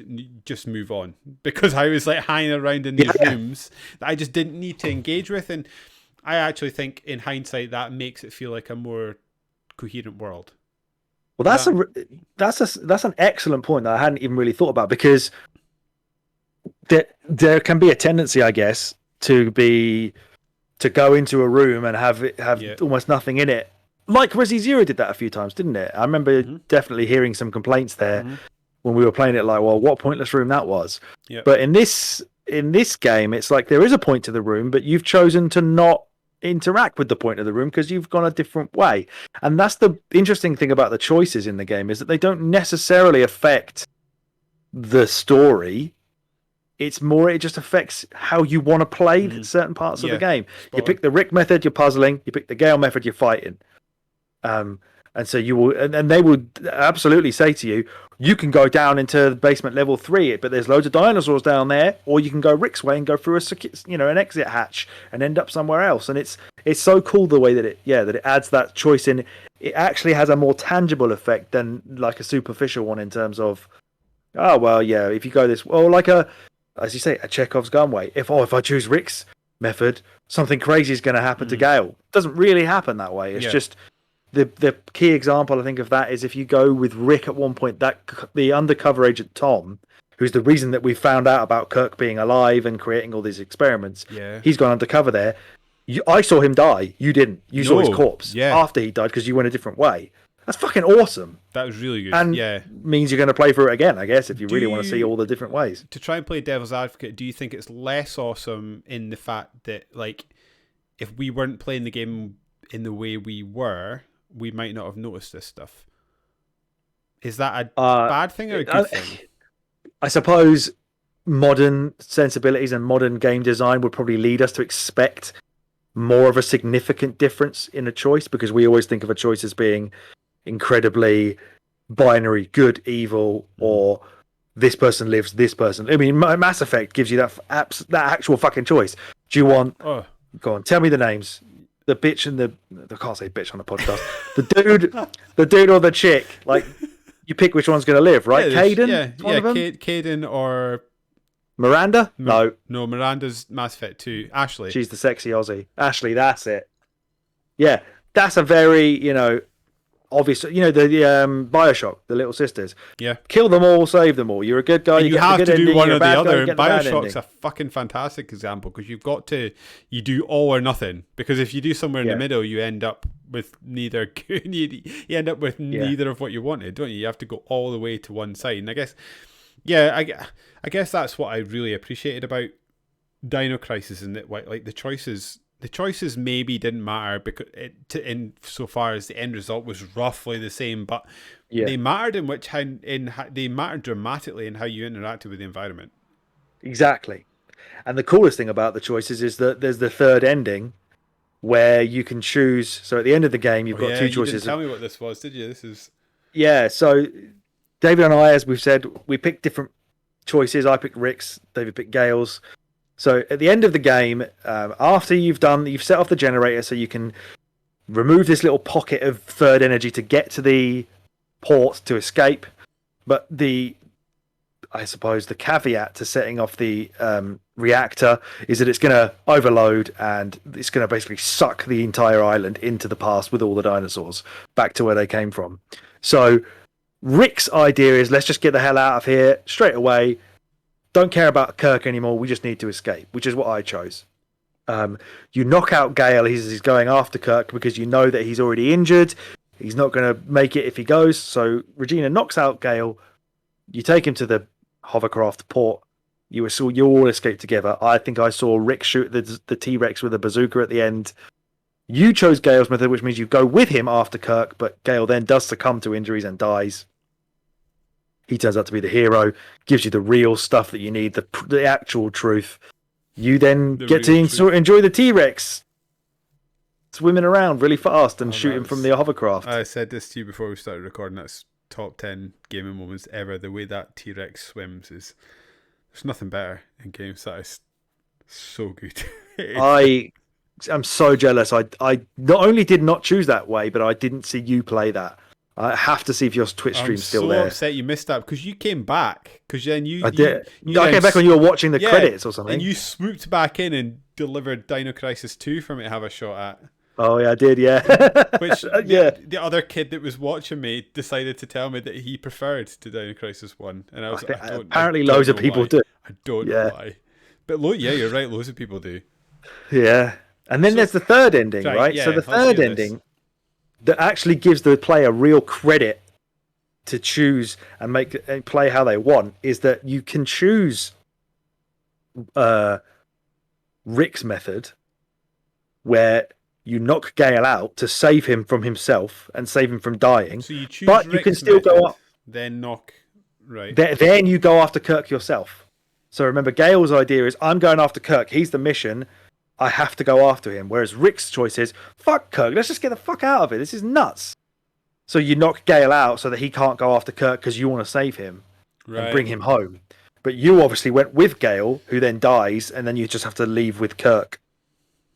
just move on, because I was like hanging around in these rooms that I just didn't need to engage with. And I actually think in hindsight that makes it feel like a more coherent world. Well, that's an excellent point that I hadn't even really thought about, because there can be a tendency, I guess, to go into a room and have almost nothing in it. Like Resi Zero did that a few times, didn't it? I remember definitely hearing some complaints there when we were playing it, like, well, what a pointless room that was. Yep. But in this game, it's like there is a point to the room, but you've chosen to not interact with the point of the room because you've gone a different way. And that's the interesting thing about the choices in the game, is that they don't necessarily affect the story. It's more, it just affects how you want to play certain parts of the game. You pick the Rick method, you're puzzling. You pick the Gale method, you're fighting. And so you will, and they would absolutely say to you, you can go down into basement level 3, but there's loads of dinosaurs down there, or you can go Rick's way and go through an exit hatch and end up somewhere else. And it's so cool the way that it adds that choice in. It actually has a more tangible effect than like a superficial one, in terms of, oh well, yeah, if you go this, well, like as you say, a Chekhov's gun way. If I choose Rick's method, something crazy is going to happen to Gale. It doesn't really happen that way. It's just the key example, I think, of that is if you go with Rick at one point, that the undercover agent Tom, who's the reason that we found out about Kirk being alive and creating all these experiments. Yeah. He's gone undercover there. I saw him die. You didn't. You saw his corpse after he died because you went a different way. That's fucking awesome. That was really good. And means you're going to play through it again, I guess, if you really want to see all the different ways. To try and play devil's advocate, do you think it's less awesome in the fact that, like, if we weren't playing the game in the way we were, we might not have noticed this stuff? Is that a bad thing or a good thing? I suppose modern sensibilities and modern game design would probably lead us to expect more of a significant difference in a choice, because we always think of a choice as being incredibly binary, good, evil, or this person lives, this person. I mean, Mass Effect gives you that actual fucking choice. Do you want... Go on, tell me the names. The bitch and I can't say bitch on a podcast. the dude or the chick. Like, you pick which one's going to live, right? Caden? Caden or... Miranda? No, Miranda's Mass Effect 2. Ashley. She's the sexy Aussie. Ashley, that's it. Yeah, that's a very, obvious, the Bioshock, the little sisters. Yeah. Kill them all, save them all. You're a good guy. You have to do one or the other. And Bioshock's a fucking fantastic example, because you do all or nothing. Because if you do somewhere in the middle, you end up with neither good. You end up with neither of what you wanted, don't you? You have to go all the way to one side. And I guess, I guess that's what I really appreciated about Dino Crisis, and that, like, the choices maybe didn't matter, because in so far as the end result was roughly the same, but they mattered they mattered dramatically in how you interacted with the environment. Exactly. And the coolest thing about the choices is that there's the third ending where you can choose. So at the end of the game, you've Oh got yeah, two you didn't choices. tell me what this was, did you? This is Yeah, so David and I, as we've said, we picked different choices. I picked Rick's, David picked Gale's. So at the end of the game, after you've set off the generator so you can remove this little pocket of third energy to get to the port to escape. But I suppose the caveat to setting off the reactor is that it's going to overload and it's going to basically suck the entire island into the past with all the dinosaurs back to where they came from. So Rick's idea is, let's just get the hell out of here straight away. Don't care about Kirk anymore. We just need to escape, which is what I chose. You knock out Gale. He's going after Kirk because you know that he's already injured. He's not going to make it if he goes. So Regina knocks out Gale. You take him to the hovercraft port. You all escape together. I think I saw Rick shoot the T-Rex with a bazooka at the end. You chose Gale's method, which means you go with him after Kirk, but Gale then does succumb to injuries and dies. He turns out to be the hero, gives you the real stuff that you need, the actual truth. You then get to enjoy the T-Rex swimming around really fast and shooting from the hovercraft. I said this to you before we started recording. That's top 10 gaming moments ever. The way that T-Rex swims there's nothing better in games. That is so good. I'm so jealous. I not only did not choose that way, but I didn't see you play that. I have to see if your Twitch stream's still there. I'm so upset you missed that because you came back. Because then I did. I came back when you were watching the credits or something. And you swooped back in and delivered Dino Crisis 2 for me to have a shot at. Oh yeah, I did. Yeah. Which the other kid that was watching me decided to tell me that he preferred to Dino Crisis 1, and I was like, apparently loads of people do. I don't know why, but you're right. Loads of people do. Yeah, and then there's the third ending, right? Yeah, so the third ending that actually gives the player real credit to choose and play how they want is that you can choose Rick's method, where you knock Gale out to save him from himself and save him from dying. So you choose but Rick's you can still method, go up. Then knock, right? Then you go after Kirk yourself. So remember, Gale's idea is, I'm going after Kirk. He's the mission. I have to go after him. Whereas Rick's choice is, fuck Kirk. Let's just get the fuck out of it. This is nuts. So you knock Gale out so that he can't go after Kirk because you want to save him and bring him home. But you obviously went with Gale, who then dies, and then you just have to leave with Kirk.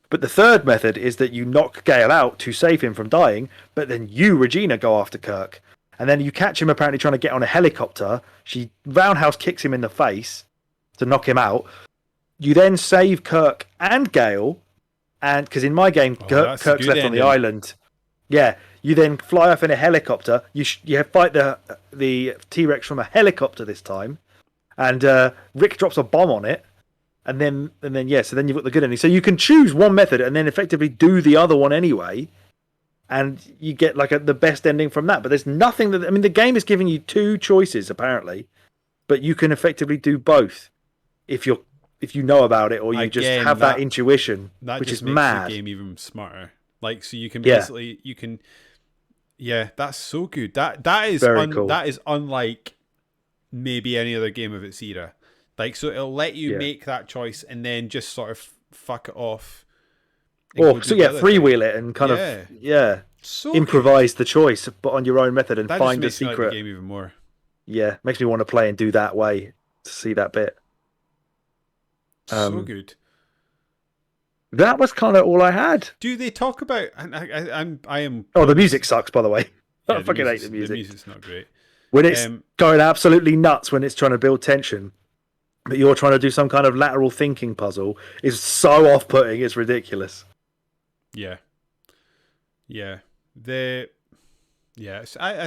But the third method is that you knock Gale out to save him from dying, but then you, Regina, go after Kirk. And then you catch him apparently trying to get on a helicopter. She roundhouse kicks him in the face to knock him out. You then save Kirk and Gale, and because in my game, Kirk's left on the island. Yeah, you then fly off in a helicopter. You fight the T-Rex from a helicopter this time, and Rick drops a bomb on it. And then so then you've got the good ending. So you can choose one method and then effectively do the other one anyway, and you get like the best ending from that. But there's nothing the game is giving you two choices apparently, but you can effectively do both if you know about it, or you just have that intuition, which is mad. The game even smarter. Like, so you can basically that's so good. That is cool. That is unlike maybe any other game of its era. Like, so it'll let you make that choice and then just sort of fuck it off. Freewheel it and kind of so improvise the choice, but on your own method and find a secret. Like the game even more. Yeah, makes me want to play and do that way to see that bit. So good. That was kind of all I had. Do they talk about? I am. Oh, the music sucks, by the way. Yeah, I fucking hate the music. The music's not great. When it's going absolutely nuts, when it's trying to build tension, but you're trying to do some kind of lateral thinking puzzle, is so off-putting. It's ridiculous. Yeah. I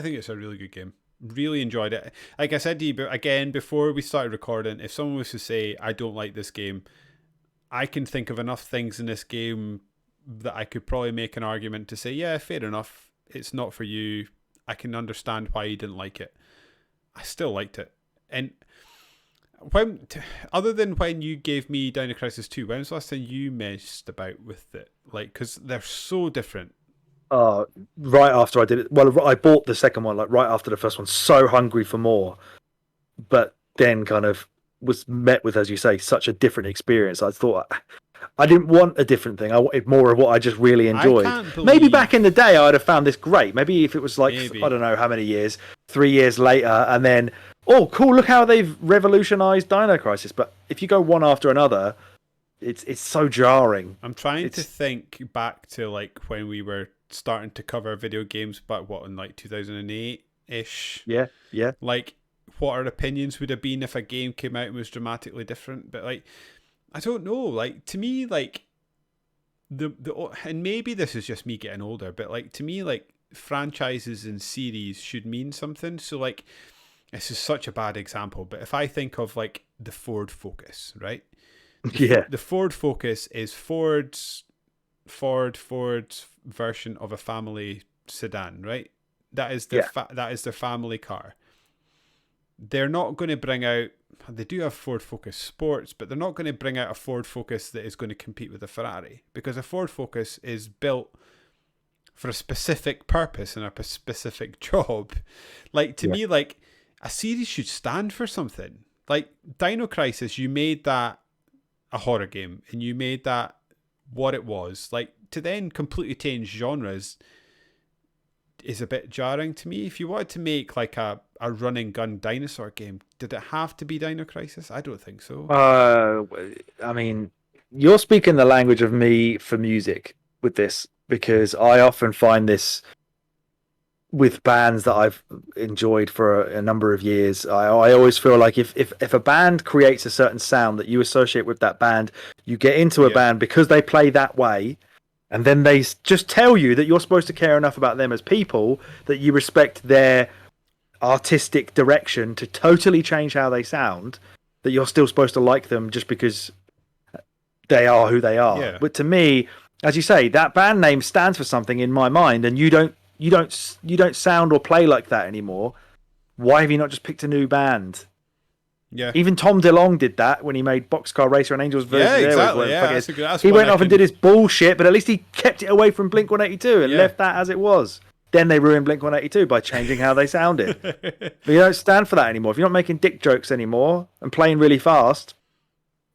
think it's a really good game. Really enjoyed it. Like I said to you, but again, before we started recording, if someone was to say, I don't like this game, I can think of enough things in this game that I could probably make an argument to say, yeah, fair enough, it's not for you. I can understand why you didn't like it. I still liked it. And other than when you gave me Dino Crisis 2, when was the last time you messed about with it? Like, because they're so different. Right after I did it. Well, I bought the second one, like right after the first one, so hungry for more. But then kind of was met with, as you say, such a different experience. I thought I didn't want a different thing. I wanted more of what I just really I enjoyed. can't Maybe back in the believe. day, I'd have found this great. Maybe if it was like, I Maybe. don't know how many years, 3 years later, and then, oh, cool, look how they've revolutionized Dino Crisis. But if you go one after another, it's so jarring. I'm trying to It's think back to like when we were starting to cover video games, but what in like 2008 ish. yeah, yeah, Like, what our opinions would have been if a game came out and was dramatically different. But like, I don't know. Like to me, like the and maybe this is just me getting older, but like to me, like franchises and series should mean something. So like, this is such a bad example, but if I think of like the Ford Focus, right? yeah, The Ford Focus is Ford's version of a family sedan, right? That is their yeah, that is their family car. They're not going to bring out. They do have Ford Focus Sports, but they're not going to bring out a Ford Focus that is going to compete with a Ferrari, because a Ford Focus is built for a specific purpose and a specific job. Like to yeah, me, like a series should stand for something. Like Dino Crisis, you made that a horror game and you made that what it was. Like to then completely change genres is a bit jarring to me. If you wanted to make like a running gun dinosaur game, did it have to be Dino Crisis? I don't think so. Uh, I mean, you're speaking the language of me for music with this, because I often find this with bands that I've enjoyed for a number of years. I always feel like if a band creates a certain sound that you associate with that band, you get into a Yeah. band because they play that way, and then they just tell you that you're supposed to care enough about them as people that you respect their artistic direction to totally change how they sound, that you're still supposed to like them just because they are who they are. Yeah. But to me, as you say, that band name stands for something in my mind, and you don't sound or play like that anymore. Why have you not just picked a new band? Yeah. Even Tom DeLonge did that when he made Boxcar Racer and Angels Yeah, versus Airwaves. exactly. Whatever the Yeah, fuck it that's is. a good. That's He one went I off and did can. his bullshit, but at least he kept it away from Blink 182 and Yeah. left that as it was. Then they ruined Blink 182 by changing how they sounded. But you don't stand for that anymore. If you're not making dick jokes anymore and playing really fast,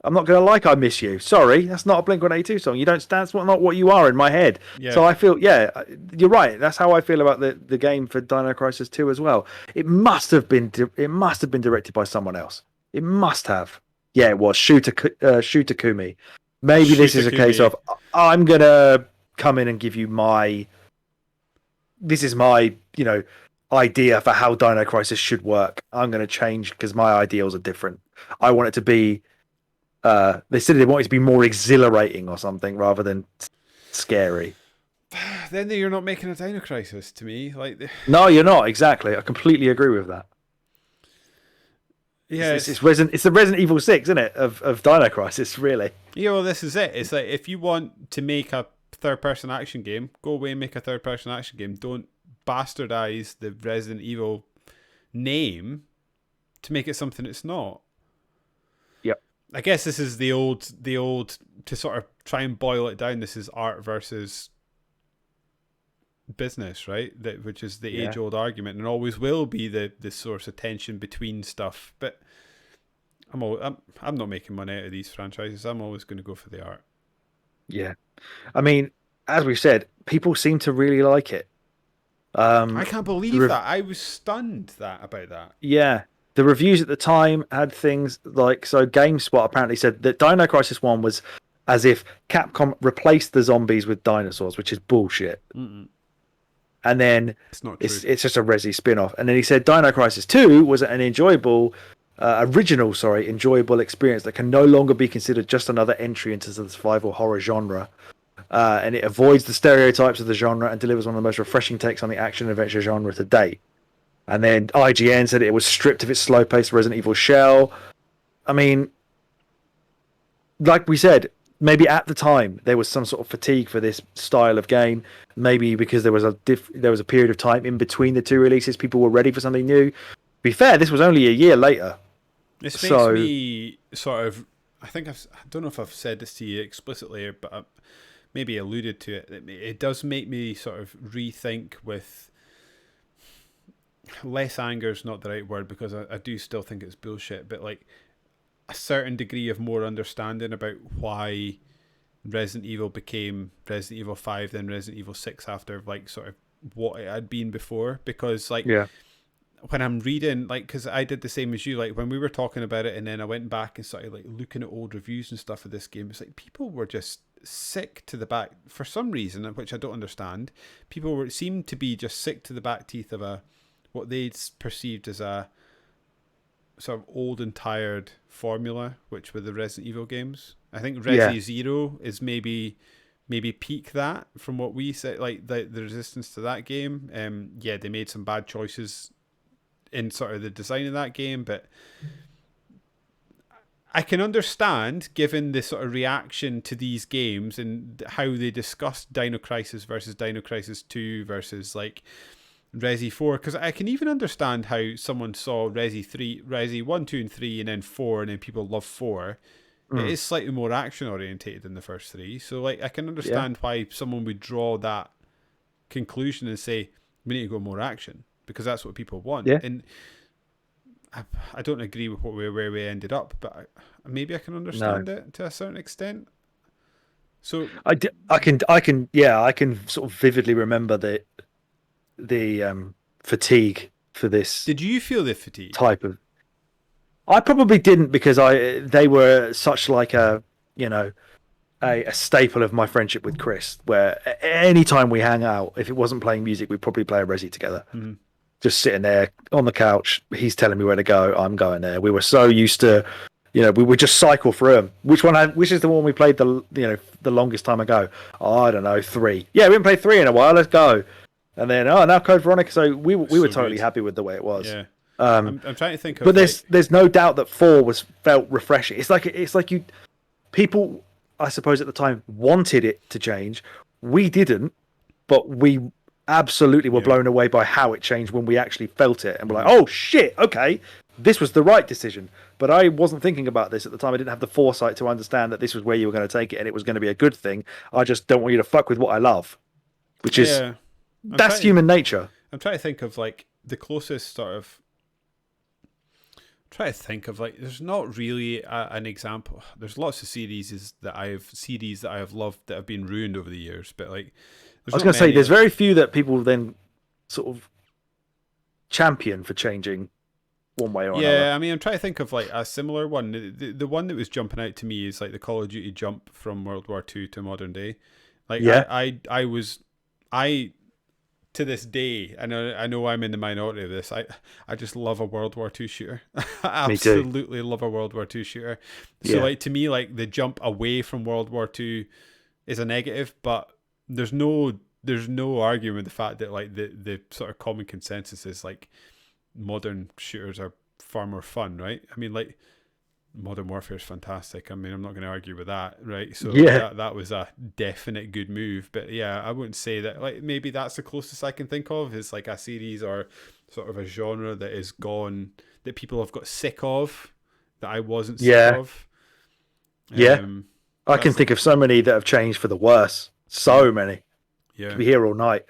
I'm not going to like I Miss You. Sorry, that's not a Blink 182 song. You don't stand. That's not what you are in my head. Yeah. So I feel, yeah, you're right. That's how I feel about the game for Dino Crisis 2 as well. It must have been directed by someone else. It must have. Yeah, it was Shooter Kumi. Maybe this is a case Shutakumi. of I'm gonna come in and give you my. This is my idea for how Dino Crisis should work. I'm going to change because my ideals are different. I want it to be. They said they want it to be more exhilarating or something rather than scary. Then you're not making a Dino Crisis to me. Like, No, you're not exactly. I completely agree with that. yeah, It's the Resident Evil 6, isn't it? Of Dino Crisis, really. yeah. Well, this is it. It's like if you want to make a third-person action game, go away and make a third-person action game. Don't bastardize the Resident Evil name to make it something it's not. Yep. I guess this is the old to sort of try and boil it down. This is art versus business, right? Which is the Yeah. age-old argument, and always will be the source of tension between stuff. But I'm not making money out of these franchises. I'm always going to go for the art. Yeah. I mean, as we said, people seem to really like it. I can't believe that. I was stunned about that. Yeah. The reviews at the time had things like, so GameSpot apparently said that Dino Crisis 1 was as if Capcom replaced the zombies with dinosaurs, which is bullshit. Mm-mm. And then It's not true. it's just a Resi spin-off. And then he said Dino Crisis 2 was an enjoyable experience that can no longer be considered just another entry into the survival horror genre. And it avoids the stereotypes of the genre and delivers one of the most refreshing takes on the action adventure genre to date. And then IGN said it was stripped of its slow-paced Resident Evil shell. I mean, like we said, maybe at the time there was some sort of fatigue for this style of game. Maybe because there was a period of time in between the two releases, people were ready for something new. To be fair, this was only a year later. This makes me sort of. I don't know if I've said this to you explicitly, but I maybe alluded to it. It does make me sort of rethink with. Less anger is not the right word because I do still think it's bullshit, but like a certain degree of more understanding about why Resident Evil became Resident Evil 5, then Resident Evil 6 after like sort of what it had been before. Because like Yeah. when I'm reading, like, because I did the same as you, like when we were talking about it, and then I went back and started like looking at old reviews and stuff of this game. It's like people were just sick to the back for some reason, which I don't understand. People were seemed to be just sick to the back teeth of a what they perceived as a sort of old and tired formula, which were the Resident Evil games. I think Resi Zero is maybe peak that from what we said, like the resistance to that game. Yeah, they made some bad choices in sort of the design of that game, but I can understand, given the sort of reaction to these games and how they discussed Dino Crisis versus Dino Crisis 2 versus like Resi 4, because I can even understand how someone saw Resi 1, 2 and 3 and then 4, and then people love 4. It is slightly more action orientated than the first 3, so like I can understand why someone would draw that conclusion and say we need to go more action, because that's what people want. And I don't agree with where we ended up, but maybe I can understand it to a certain extent. So I can sort of vividly remember the fatigue for this. Did you feel the fatigue type of? I probably didn't, because they were such like a staple of my friendship with Chris, where anytime we hang out, if it wasn't playing music, we'd probably play a Resi together. Mm-hmm. Just sitting there on the couch, he's telling me where to go, I'm going there. We were so used to, we would just cycle through them. Which is the one we played the longest time ago? Oh, I don't know, 3. Yeah, we haven't played 3 in a while. Let's go. And then now Code Veronica. So we were totally happy with the way it was. Yeah. I'm trying to think of. But there's no doubt that 4 felt refreshing. It's like people, I suppose at the time, wanted it to change. We didn't, but we absolutely were blown away by how it changed when we actually felt it, and we're like, oh shit, okay, this was the right decision. But I wasn't thinking about this at the time. I didn't have the foresight to understand that this was where you were going to take it and it was going to be a good thing. I just don't want you to fuck with what I love, which is that's human nature. I'm trying to think of like the closest sort of. Try to think of like there's not really an example. There's lots of series that I have loved that have been ruined over the years, but like I was going to say there's very few that people then sort of champion for changing one way or another. Yeah, I mean I'm trying to think of like a similar one. The one that was jumping out to me is like the Call of Duty jump from World War II to modern day. Like I to this day, I know I'm in the minority of this. I just love a World War II shooter. I absolutely love a World War II shooter. So like to me, like the jump away from World War II is a negative, but there's no arguing with the fact that like the sort of common consensus is like modern shooters are far more fun, right? I mean, like Modern Warfare is fantastic. I mean, I'm not going to argue with that, right? So that was a definite good move. But yeah, I wouldn't say that. Like maybe that's the closest I can think of is like a series or sort of a genre that is gone, that people have got sick of, that I wasn't sick of. I can think of so many that have changed for the worse. So many. Yeah, could be here all night.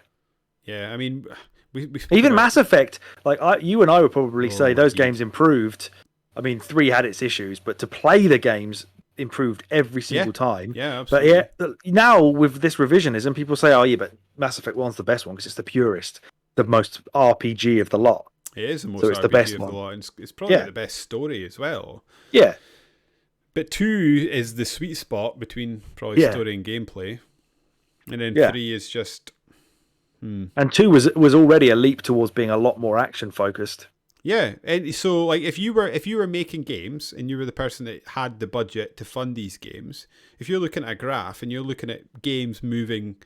Yeah, I mean, we even Mass Effect. Like you and I would probably say those games improved. I mean, 3 had its issues, but to play the games improved every single time. Yeah, absolutely. But now with this revisionism, people say, "Oh, yeah, but Mass Effect 1's the best one because it's the purest, the most RPG of the lot." It is the most RPG the best of the lot, and it's probably the best story as well. Yeah. But 2 is the sweet spot between probably story and gameplay, and then 3 is just. And 2 was already a leap towards being a lot more action focused. Yeah, and so like if you were making games and you were the person that had the budget to fund these games, if you're looking at a graph and you're looking at games moving,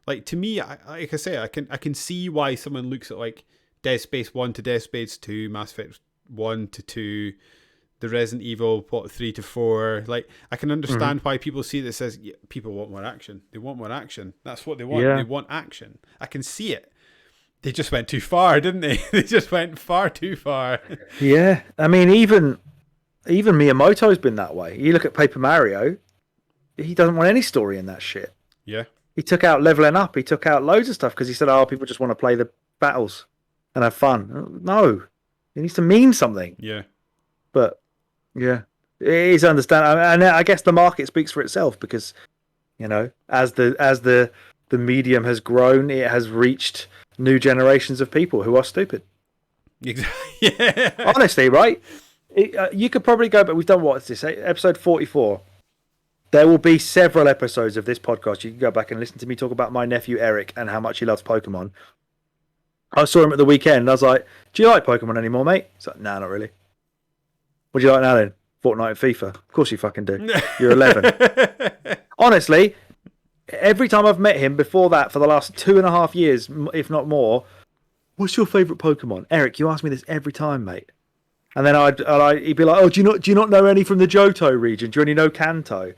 like to me, like I say, I can see why someone looks at like Dead Space 1 to Dead Space 2, Mass Effect 1 to 2, the Resident Evil 3 to 4. Like I can understand why people see that says people want more action. They want more action. That's what they want. They want action. I can see it. They just went too far, didn't they? They just went far too far. Yeah, I mean, even Miyamoto's been that way. You look at Paper Mario, he doesn't want any story in that shit. Yeah. He took out leveling up. He took out loads of stuff because he said, "Oh, people just want to play the battles and have fun." No, it needs to mean something. Yeah. But yeah, It is understandable, and I guess the market speaks for itself because as the medium has grown, it has reached new generations of people who are stupid. Exactly. Yeah. Honestly, right? You could probably go, but we've done what is this? Episode 44. There will be several episodes of this podcast. You can go back and listen to me talk about my nephew Eric and how much he loves Pokemon. I saw him at the weekend. And I was like, "Do you like Pokemon anymore, mate?" He's like, "Nah, not really." What do you like now then? Fortnite and FIFA. Of course you fucking do. You're 11. Honestly, every time I've met him before that for the last 2.5 years, if not more, what's your favourite Pokemon? Eric, you ask me this every time, mate. And then he'd be like, "Oh, do you not know any from the Johto region? Do you only know Kanto?"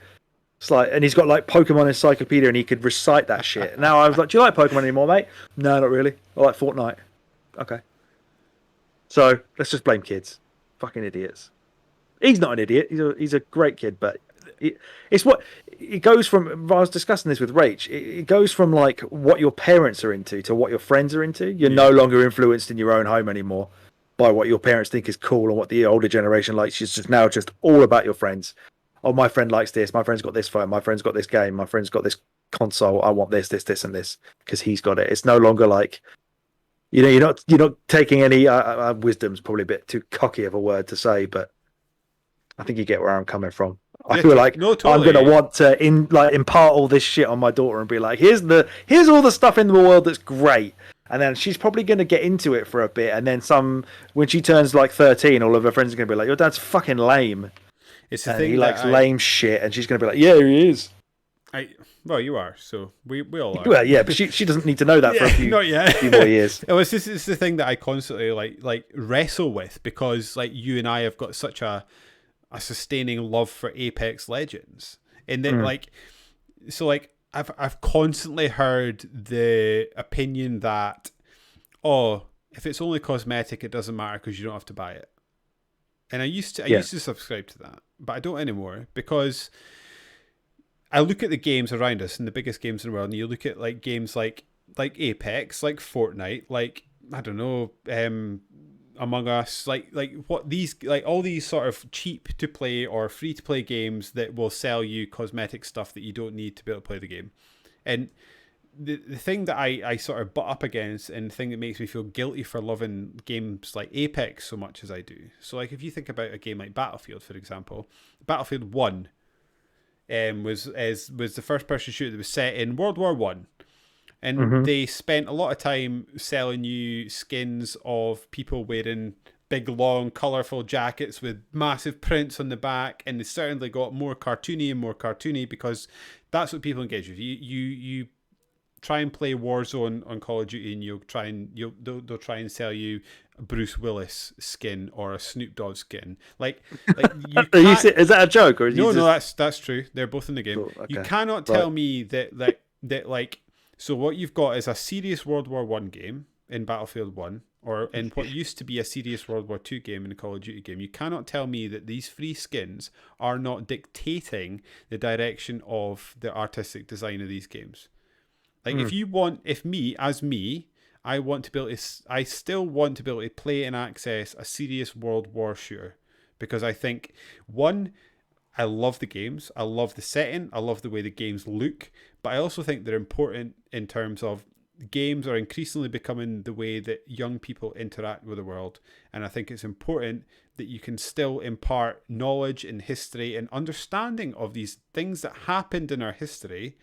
It's like, and he's got like Pokemon Encyclopedia, and he could recite that shit. Now I was like, "Do you like Pokemon anymore, mate?" "No, not really. I like Fortnite." Okay. So let's just blame kids. Fucking idiots. He's not an idiot. He's a great kid, but it's what it goes from. I was discussing this with Rach. It goes from like what your parents are into to what your friends are into. You're no longer influenced in your own home anymore by what your parents think is cool and what the older generation likes. It's just now just all about your friends. Oh, my friend likes this. My friend's got this phone. My friend's got this game. My friend's got this console. I want this, and this because he's got it. It's no longer like you're not taking any. Wisdom's probably a bit too cocky of a word to say, but I think you get where I'm coming from. I feel like no, totally. I'm gonna want to impart all this shit on my daughter and be like, here's all the stuff in the world that's great, and then she's probably gonna get into it for a bit, and then when she turns like 13, all of her friends are gonna be like, your dad's fucking lame. It's the thing he likes lame shit, and she's gonna be like, yeah, he is. Well, you are, so we all are. Well, yeah, but she doesn't need to know that for a few more years. It's the thing that I constantly like wrestle with because like you and I have got such a sustaining love for Apex Legends, and then I've constantly heard the opinion that if it's only cosmetic, it doesn't matter because you don't have to buy it. And I used to subscribe to that, but I don't anymore because I look at the games around us and the biggest games in the world, and you look at like games like Apex, like Fortnite, like I don't know, Among Us, like what these like all these sort of cheap to play or free to play games that will sell you cosmetic stuff that you don't need to be able to play the game. And the thing that I sort of butt up against, and the thing that makes me feel guilty for loving games like Apex so much as I do. So like if you think about a game like Battlefield, for example, Battlefield 1 was the first person shooter that was set in World War One. And they spent a lot of time selling you skins of people wearing big, long, colourful jackets with massive prints on the back. And they certainly got more cartoony because that's what people engage with. You try and play Warzone on Call of Duty, and they'll try and sell you a Bruce Willis skin or a Snoop Dogg skin. Like is that a joke or no? That's true. They're both in the game. Cool, okay. You cannot tell me that like. So what you've got is a serious World War One game in Battlefield 1, or in what used to be a serious World War Two game in the Call of Duty game. You cannot tell me that these free skins are not dictating the direction of the artistic design of these games. Like I want to be able to, I still want to be able to play and access a serious World War shooter because I think, one, I love the games. I love the setting. I love the way the games look. But I also think they're important in terms of games are increasingly becoming the way that young people interact with the world. And I think it's important that you can still impart knowledge and history and understanding of these things that happened in our history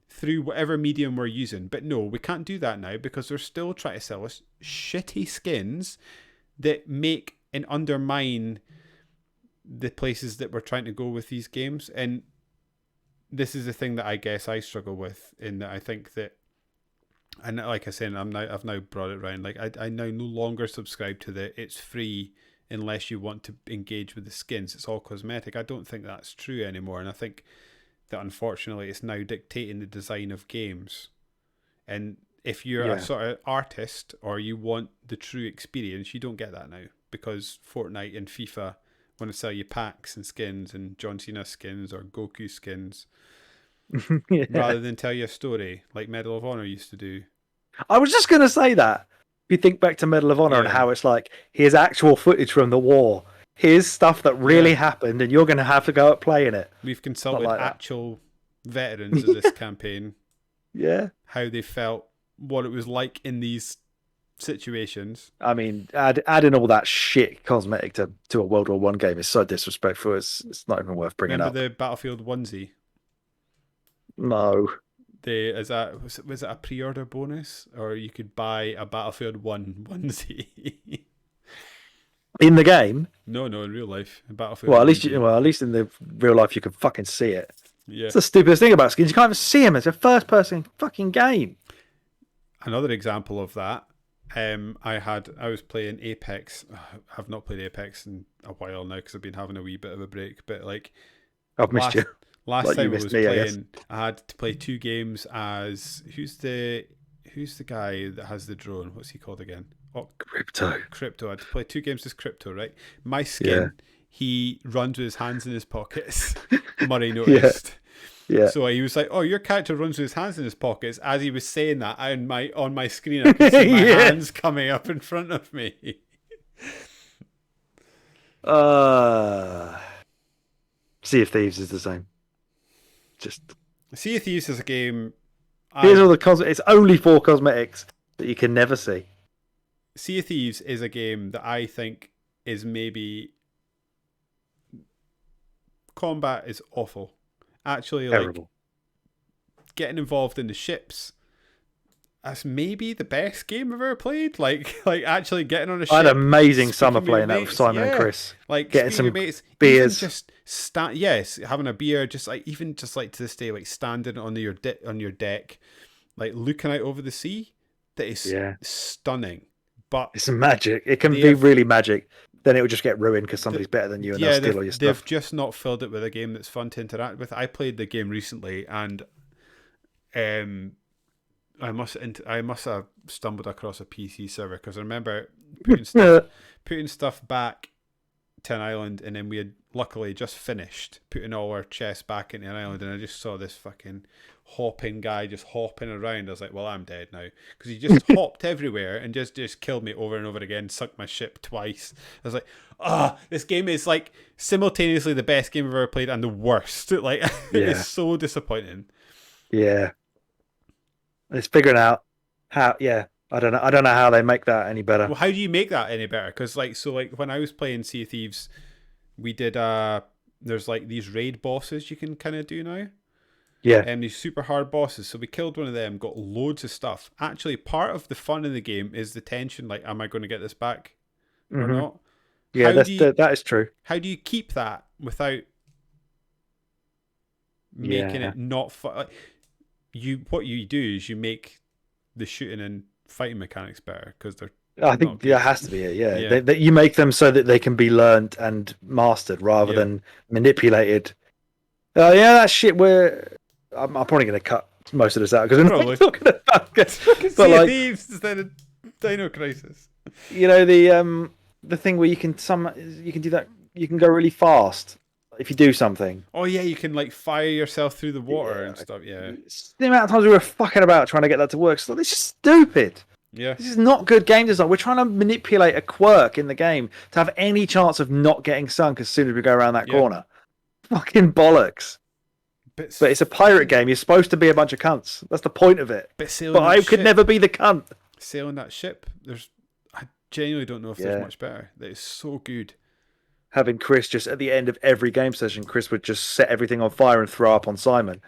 through whatever medium we're using. But no, we can't do that now because they're still trying to sell us shitty skins that make and undermine the places that we're trying to go with these games. And this is the thing that I guess I struggle with, in that I think that, and like I said, I've now brought it around. Like I now no longer subscribe to it's free unless you want to engage with the skins. It's all cosmetic. I don't think that's true anymore. And I think that unfortunately it's now dictating the design of games. And if you're a sort of artist or you want the true experience, you don't get that now because Fortnite and FIFA want to sell you packs and skins and John Cena skins or Goku skins rather than tell you a story like Medal of Honor used to do. I was just going to say that. If you think back to Medal of Honor and how it's like, here's actual footage from the war. here's stuff that really happened, and you're going to have to go out playing it. We've Not consulted like that. actual veterans of this campaign, Yeah. how they felt, what it was like in these situations. I mean, adding all that shit cosmetic to a World War One game is so disrespectful. It's not even worth bringing Remember up. the Battlefield onesie? No. Was it a pre-order bonus, or you could buy a Battlefield 1 onesie? In the game? No, in real life. Battlefield. Well, onesie. at least in the real life, you can fucking see it. Yeah. It's the stupidest thing about skins. You can't even see them. It's a first-person fucking game. Another example of that. I was playing Apex. I've not played Apex in a while now because I've been having a wee bit of a break. But like, I've missed you. Last Like time you I was missed me, I guess. playing, I had to play 2 games as who's the guy that has the drone? What's he called again? Oh, Crypto. I had to play 2 games as Crypto, right? My skin, he runs with his hands in his pockets. Murray noticed. Yeah. So he was like, "Oh, your character runs with his hands in his pockets." As he was saying that, on my screen, I could see my hands coming up in front of me. Sea of Thieves is the same. Just Sea of Thieves is a game. Here's all the cosmetics. It's only 4 cosmetics that you can never see. Sea of Thieves is a game that I think is maybe combat is awful. Actually, Terrible. Like getting involved in the ships. That's maybe the best game I've ever played. Like actually getting on a ship. I had an amazing summer playing that with Simon and Chris. Like getting some mates, beers. Just having a beer. Just like to this day, like standing on your deck, like looking out over the sea. That is stunning. But it's magic. It can be really magic. Then it will just get ruined because somebody's better than you and they'll steal all your stuff. They've just not filled it with a game that's fun to interact with. I played the game recently, and I must have stumbled across a PC server because I remember putting stuff back to an island, and then we had luckily just finished putting all our chests back into an island, and I just saw this fucking hopping guy just hopping around. I was like, well, I'm dead now, because he just hopped everywhere and just killed me over and over again, sunk my ship twice. I was like, this game is like simultaneously the best game I've ever played and the worst. Like, it's so disappointing. Yeah. It's figuring out how. Yeah, I don't know how they make that any better. Well, how do you make that any better? Because when I was playing Sea of Thieves, we did there's like these raid bosses you can kind of do now. Yeah. And these super hard bosses. So we killed one of them, got loads of stuff. Actually, part of the fun in the game is the tension. Like, am I going to get this back or not? Yeah, that is true. How do you keep that without making it not fun? Like, what you do is you make the shooting and fighting mechanics better because they're. I think it has to be it. Yeah, that you make them so that they can be learned and mastered rather than manipulated. That shit. I'm probably going to cut most of this out because we're not talking about Sea of Thieves instead of Dino Crisis. You know the thing where you can do that. You can go really fast if you do something. Oh yeah, you can like fire yourself through the water and stuff. Yeah. The amount of times we were fucking about trying to get that to work. So this is stupid. Yeah. This is not good game design. We're trying to manipulate a quirk in the game to have any chance of not getting sunk as soon as we go around that corner. Fucking bollocks. But it's a pirate game. You're supposed to be a bunch of cunts. That's the point of it. But I could never be the cunt. Sailing that ship, I genuinely don't know if there's much better. That is so good. Having Chris just at the end of every game session, Chris would just set everything on fire and throw up on Simon.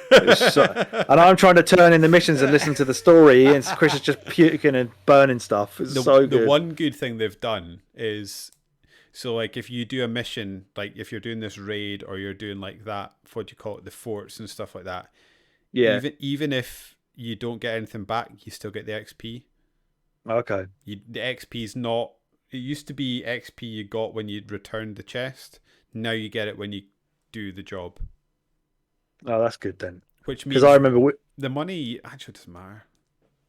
And I'm trying to turn in the missions and listen to the story, and Chris is just puking and burning stuff. It's so good. The one good thing they've done is, so like if you do a mission, like if you're doing this raid or you're doing like that, what do you call it, the forts and stuff like that. Yeah. Even if you don't get anything back, you still get the XP. Okay. The XP is not. It used to be XP you got when you returned the chest. Now you get it when you do the job. Oh, that's good then. Which means I remember the money actually doesn't matter.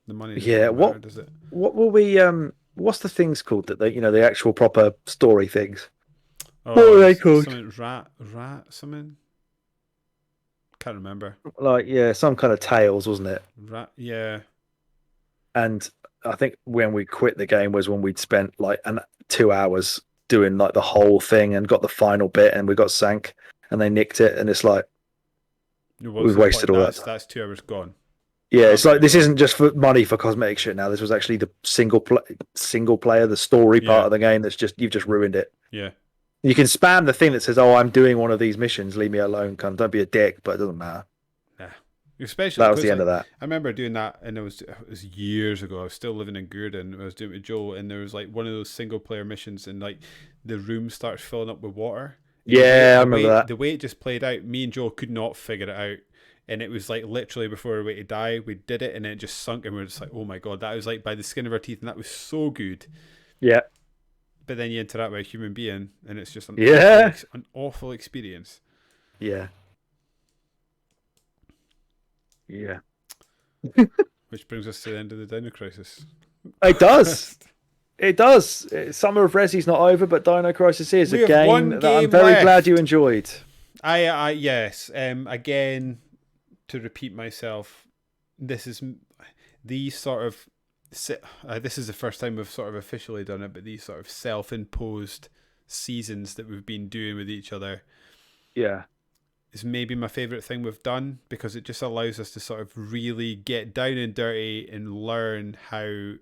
The money doesn't matter, does it? What will we what's the things called that the actual proper story things? Oh, what are they called? Something rat something. Can't remember. Like some kind of tales, wasn't it? Rat, yeah. And I think when we quit the game was when we'd spent like 2 hours doing like the whole thing and got the final bit, and we got sank, and they nicked it, and it's like we've wasted all that. That's 2 hours gone. Yeah, it's like this isn't just for money for cosmetic shit now. This was actually the single player, the story part of the game. That's just you've just ruined it. Yeah. You can spam the thing that says, "Oh, I'm doing one of these missions. Leave me alone, cunt. Don't be a dick." But it doesn't matter. Yeah. Especially that was the end of that. I remember doing that, and it was years ago. I was still living in Gurdon. I was doing it with Joel, and there was like one of those single player missions, and like the room starts filling up with water. Yeah, I remember that. The way it just played out, me and Joel could not figure it out. And it was like literally before we were to die, we did it, and it just sunk, and we were just like, oh my god, that was like by the skin of our teeth, and that was so good. Yeah. But then you interact with a human being, and it's just an awful experience. Yeah. Yeah. Which brings us to the end of the Dino Crisis. It does. It does. Summer of Resi's not over, but Dino Crisis is a game that I'm very glad you enjoyed. Yes. Again, to repeat myself, this is the first time we've sort of officially done it, but these sort of self-imposed seasons that we've been doing with each other, is maybe my favorite thing we've done, because it just allows us to sort of really get down and dirty and learn how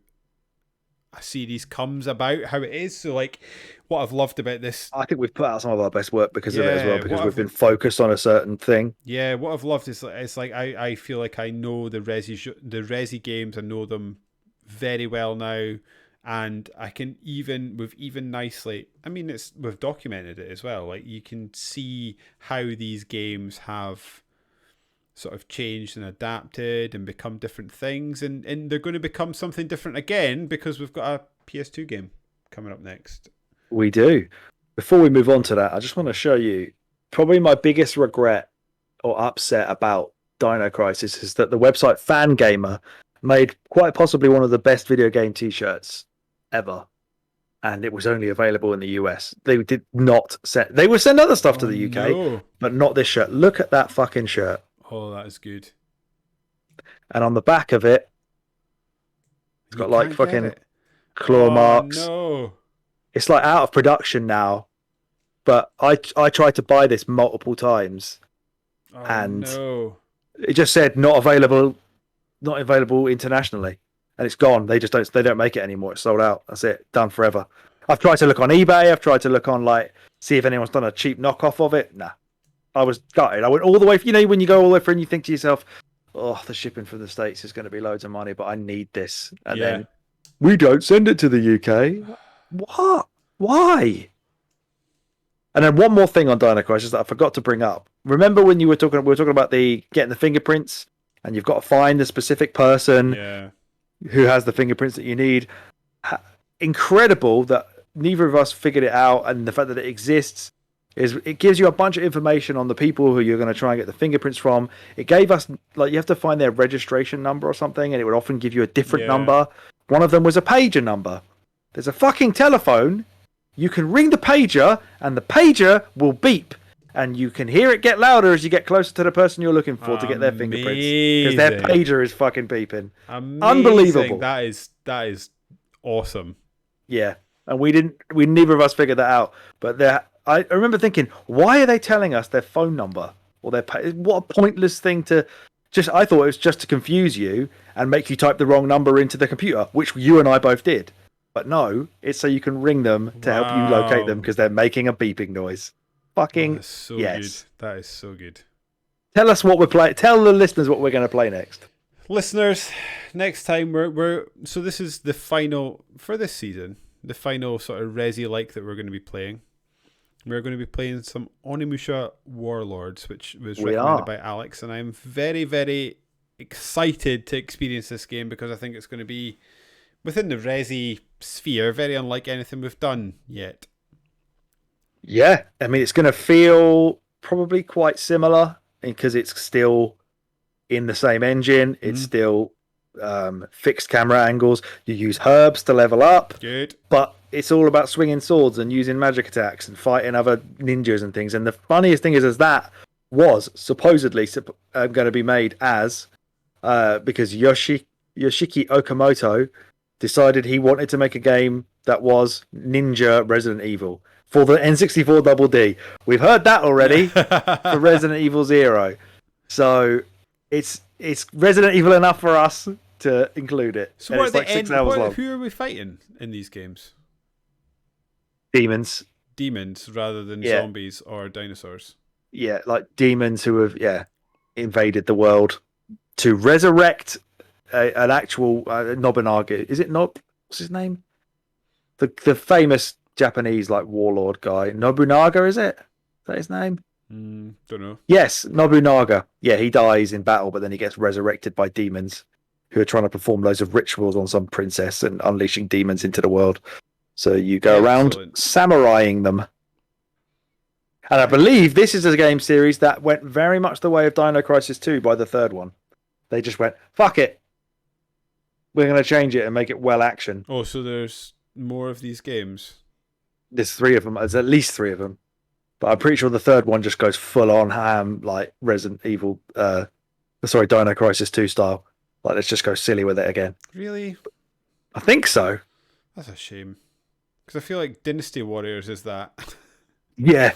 a series comes about, how it is. So like what I've loved about this, I think we've put out some of our best work because of it as well, because we've been focused on a certain thing. Yeah, what I've loved is it's like I feel like I know the Resi games, I know them very well now, and I can we've documented it as well. Like you can see how these games have sort of changed and adapted and become different things, and they're going to become something different again because we've got a PS2 game coming up next. We do. Before we move on to that, I just want to show you probably my biggest regret or upset about Dino Crisis is that the website Fangamer made quite possibly one of the best video game t-shirts ever, and it was only available in the US. They did not send. They would send other stuff to the UK, but not this shirt. Look at that fucking shirt. Oh, that is good. And on the back of it, it's got like fucking claw marks. No. It's like out of production now. But I tried to buy this multiple times. And it just said not available internationally. And it's gone. They don't make it anymore. It's sold out. That's it. Done forever. I've tried to look on eBay. I've tried to look on see if anyone's done a cheap knockoff of it. Nah. I was gutted. I went all the way. When you go all the way through and you think to yourself, oh, the shipping from the States is going to be loads of money, but I need this. And then we don't send it to the UK. What? Why? And then one more thing on Dino Crisis that I forgot to bring up. Remember when we were talking about getting the fingerprints, and you've got to find the specific person who has the fingerprints that you need. Incredible that neither of us figured it out, and the fact that it exists. It gives you a bunch of information on the people who you're going to try and get the fingerprints from. It gave us, you have to find their registration number or something, and it would often give you a different number. One of them was a pager number. There's a fucking telephone. You can ring the pager, and the pager will beep. And you can hear it get louder as you get closer to the person you're looking for to get their fingerprints. Because their pager is fucking beeping. Amazing. Unbelievable. That is awesome. Yeah. And neither of us figured that out. But I remember thinking, why are they telling us their phone number or what a pointless thing to I thought it was just to confuse you and make you type the wrong number into the computer, which you and I both did. But no, it's so you can ring them to help you locate them because they're making a beeping noise. Fucking yes. Good. That is so good. Tell us what we're playing. Tell the listeners what we're going to play next. Listeners, next time so this is the final for this season, the final sort of Resi-like that we're going to be playing. We're going to be playing some Onimusha Warlords, which was recommended by Alex, and I'm very, very excited to experience this game because I think it's going to be within the Resi sphere, very unlike anything we've done yet. Yeah, I mean, it's going to feel probably quite similar because it's still in the same engine. It's still fixed camera angles. You use herbs to level up. Good. But it's all about swinging swords and using magic attacks and fighting other ninjas and things. And the funniest thing is that was supposedly going to be made as because Yoshiki Okamoto decided he wanted to make a game that was Ninja Resident Evil for the N64 Double D. We've heard that already for Resident Evil Zero. So it's Resident Evil enough for us to include it. So and it's like 6 hours long. Who are we fighting in these games? Demons. Demons rather than zombies or dinosaurs. Yeah, like demons who have invaded the world to resurrect an actual Nobunaga. Is it what's his name? The famous Japanese like warlord guy. Nobunaga, is it? Is that his name? Don't know. Yes, Nobunaga. Yeah, he dies in battle, but then he gets resurrected by demons who are trying to perform loads of rituals on some princess and unleashing demons into the world. So you go around samuraiing them. And I believe this is a game series that went very much the way of Dino Crisis 2 by the third one. They just went, fuck it. We're going to change it and make it well action. Oh, so there's more of these games? There's 3 of them. There's at least 3 of them. But I'm pretty sure the third one just goes full on ham, like Resident Evil, Dino Crisis 2 style. Like, let's just go silly with it again. Really? I think so. That's a shame. Because I feel like Dynasty Warriors is that. Yeah.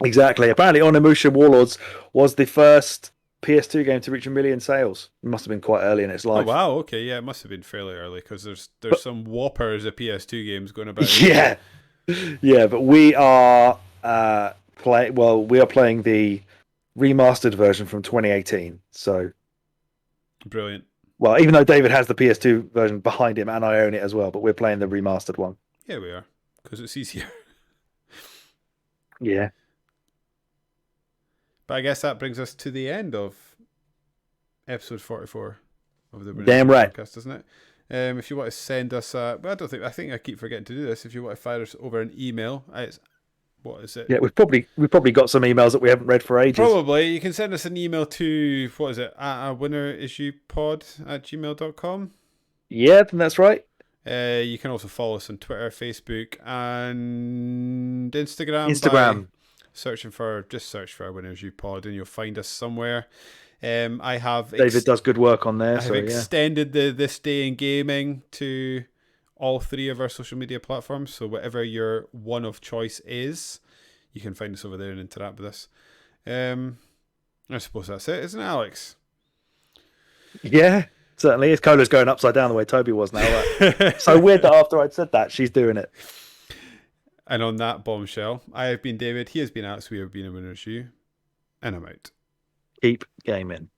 Exactly. Apparently, Onimusha Warlords was the first PS2 game to reach 1 million sales. It must have been quite early in its life. Oh, wow. Okay, yeah, it must have been fairly early because there's some whoppers of PS2 games going about. Yeah. Yeah, but we are we are playing the remastered version from 2018. So brilliant. Well, even though David has the PS2 version behind him and I own it as well, but we're playing the remastered one. Yeah, we are. Because it's easier. Yeah. But I guess that brings us to the end of episode 44 of the Damn right podcast, doesn't it? If you want to send us I think I keep forgetting to do this. If you want to fire us over an email, what is it? Yeah, we've probably got some emails that we haven't read for ages. Probably. You can send us an email to winnerissuepod@gmail.com. Yeah, that's right. You can also follow us on Twitter, Facebook, and Instagram. Search for Winner Issue Pod, and you'll find us somewhere. David does good work on there. I have extended the This Day in Gaming to all 3 of our social media platforms. So whatever your one of choice is, you can find us over there and interact with us. I suppose that's it, isn't it, Alex? Yeah, certainly. His cola's going upside down the way Toby was now. So weird that after I'd said that, she's doing it. And on that bombshell, I have been David. He has been Alex. We have been a Winner's Shoe. And I'm out. Keep gaming.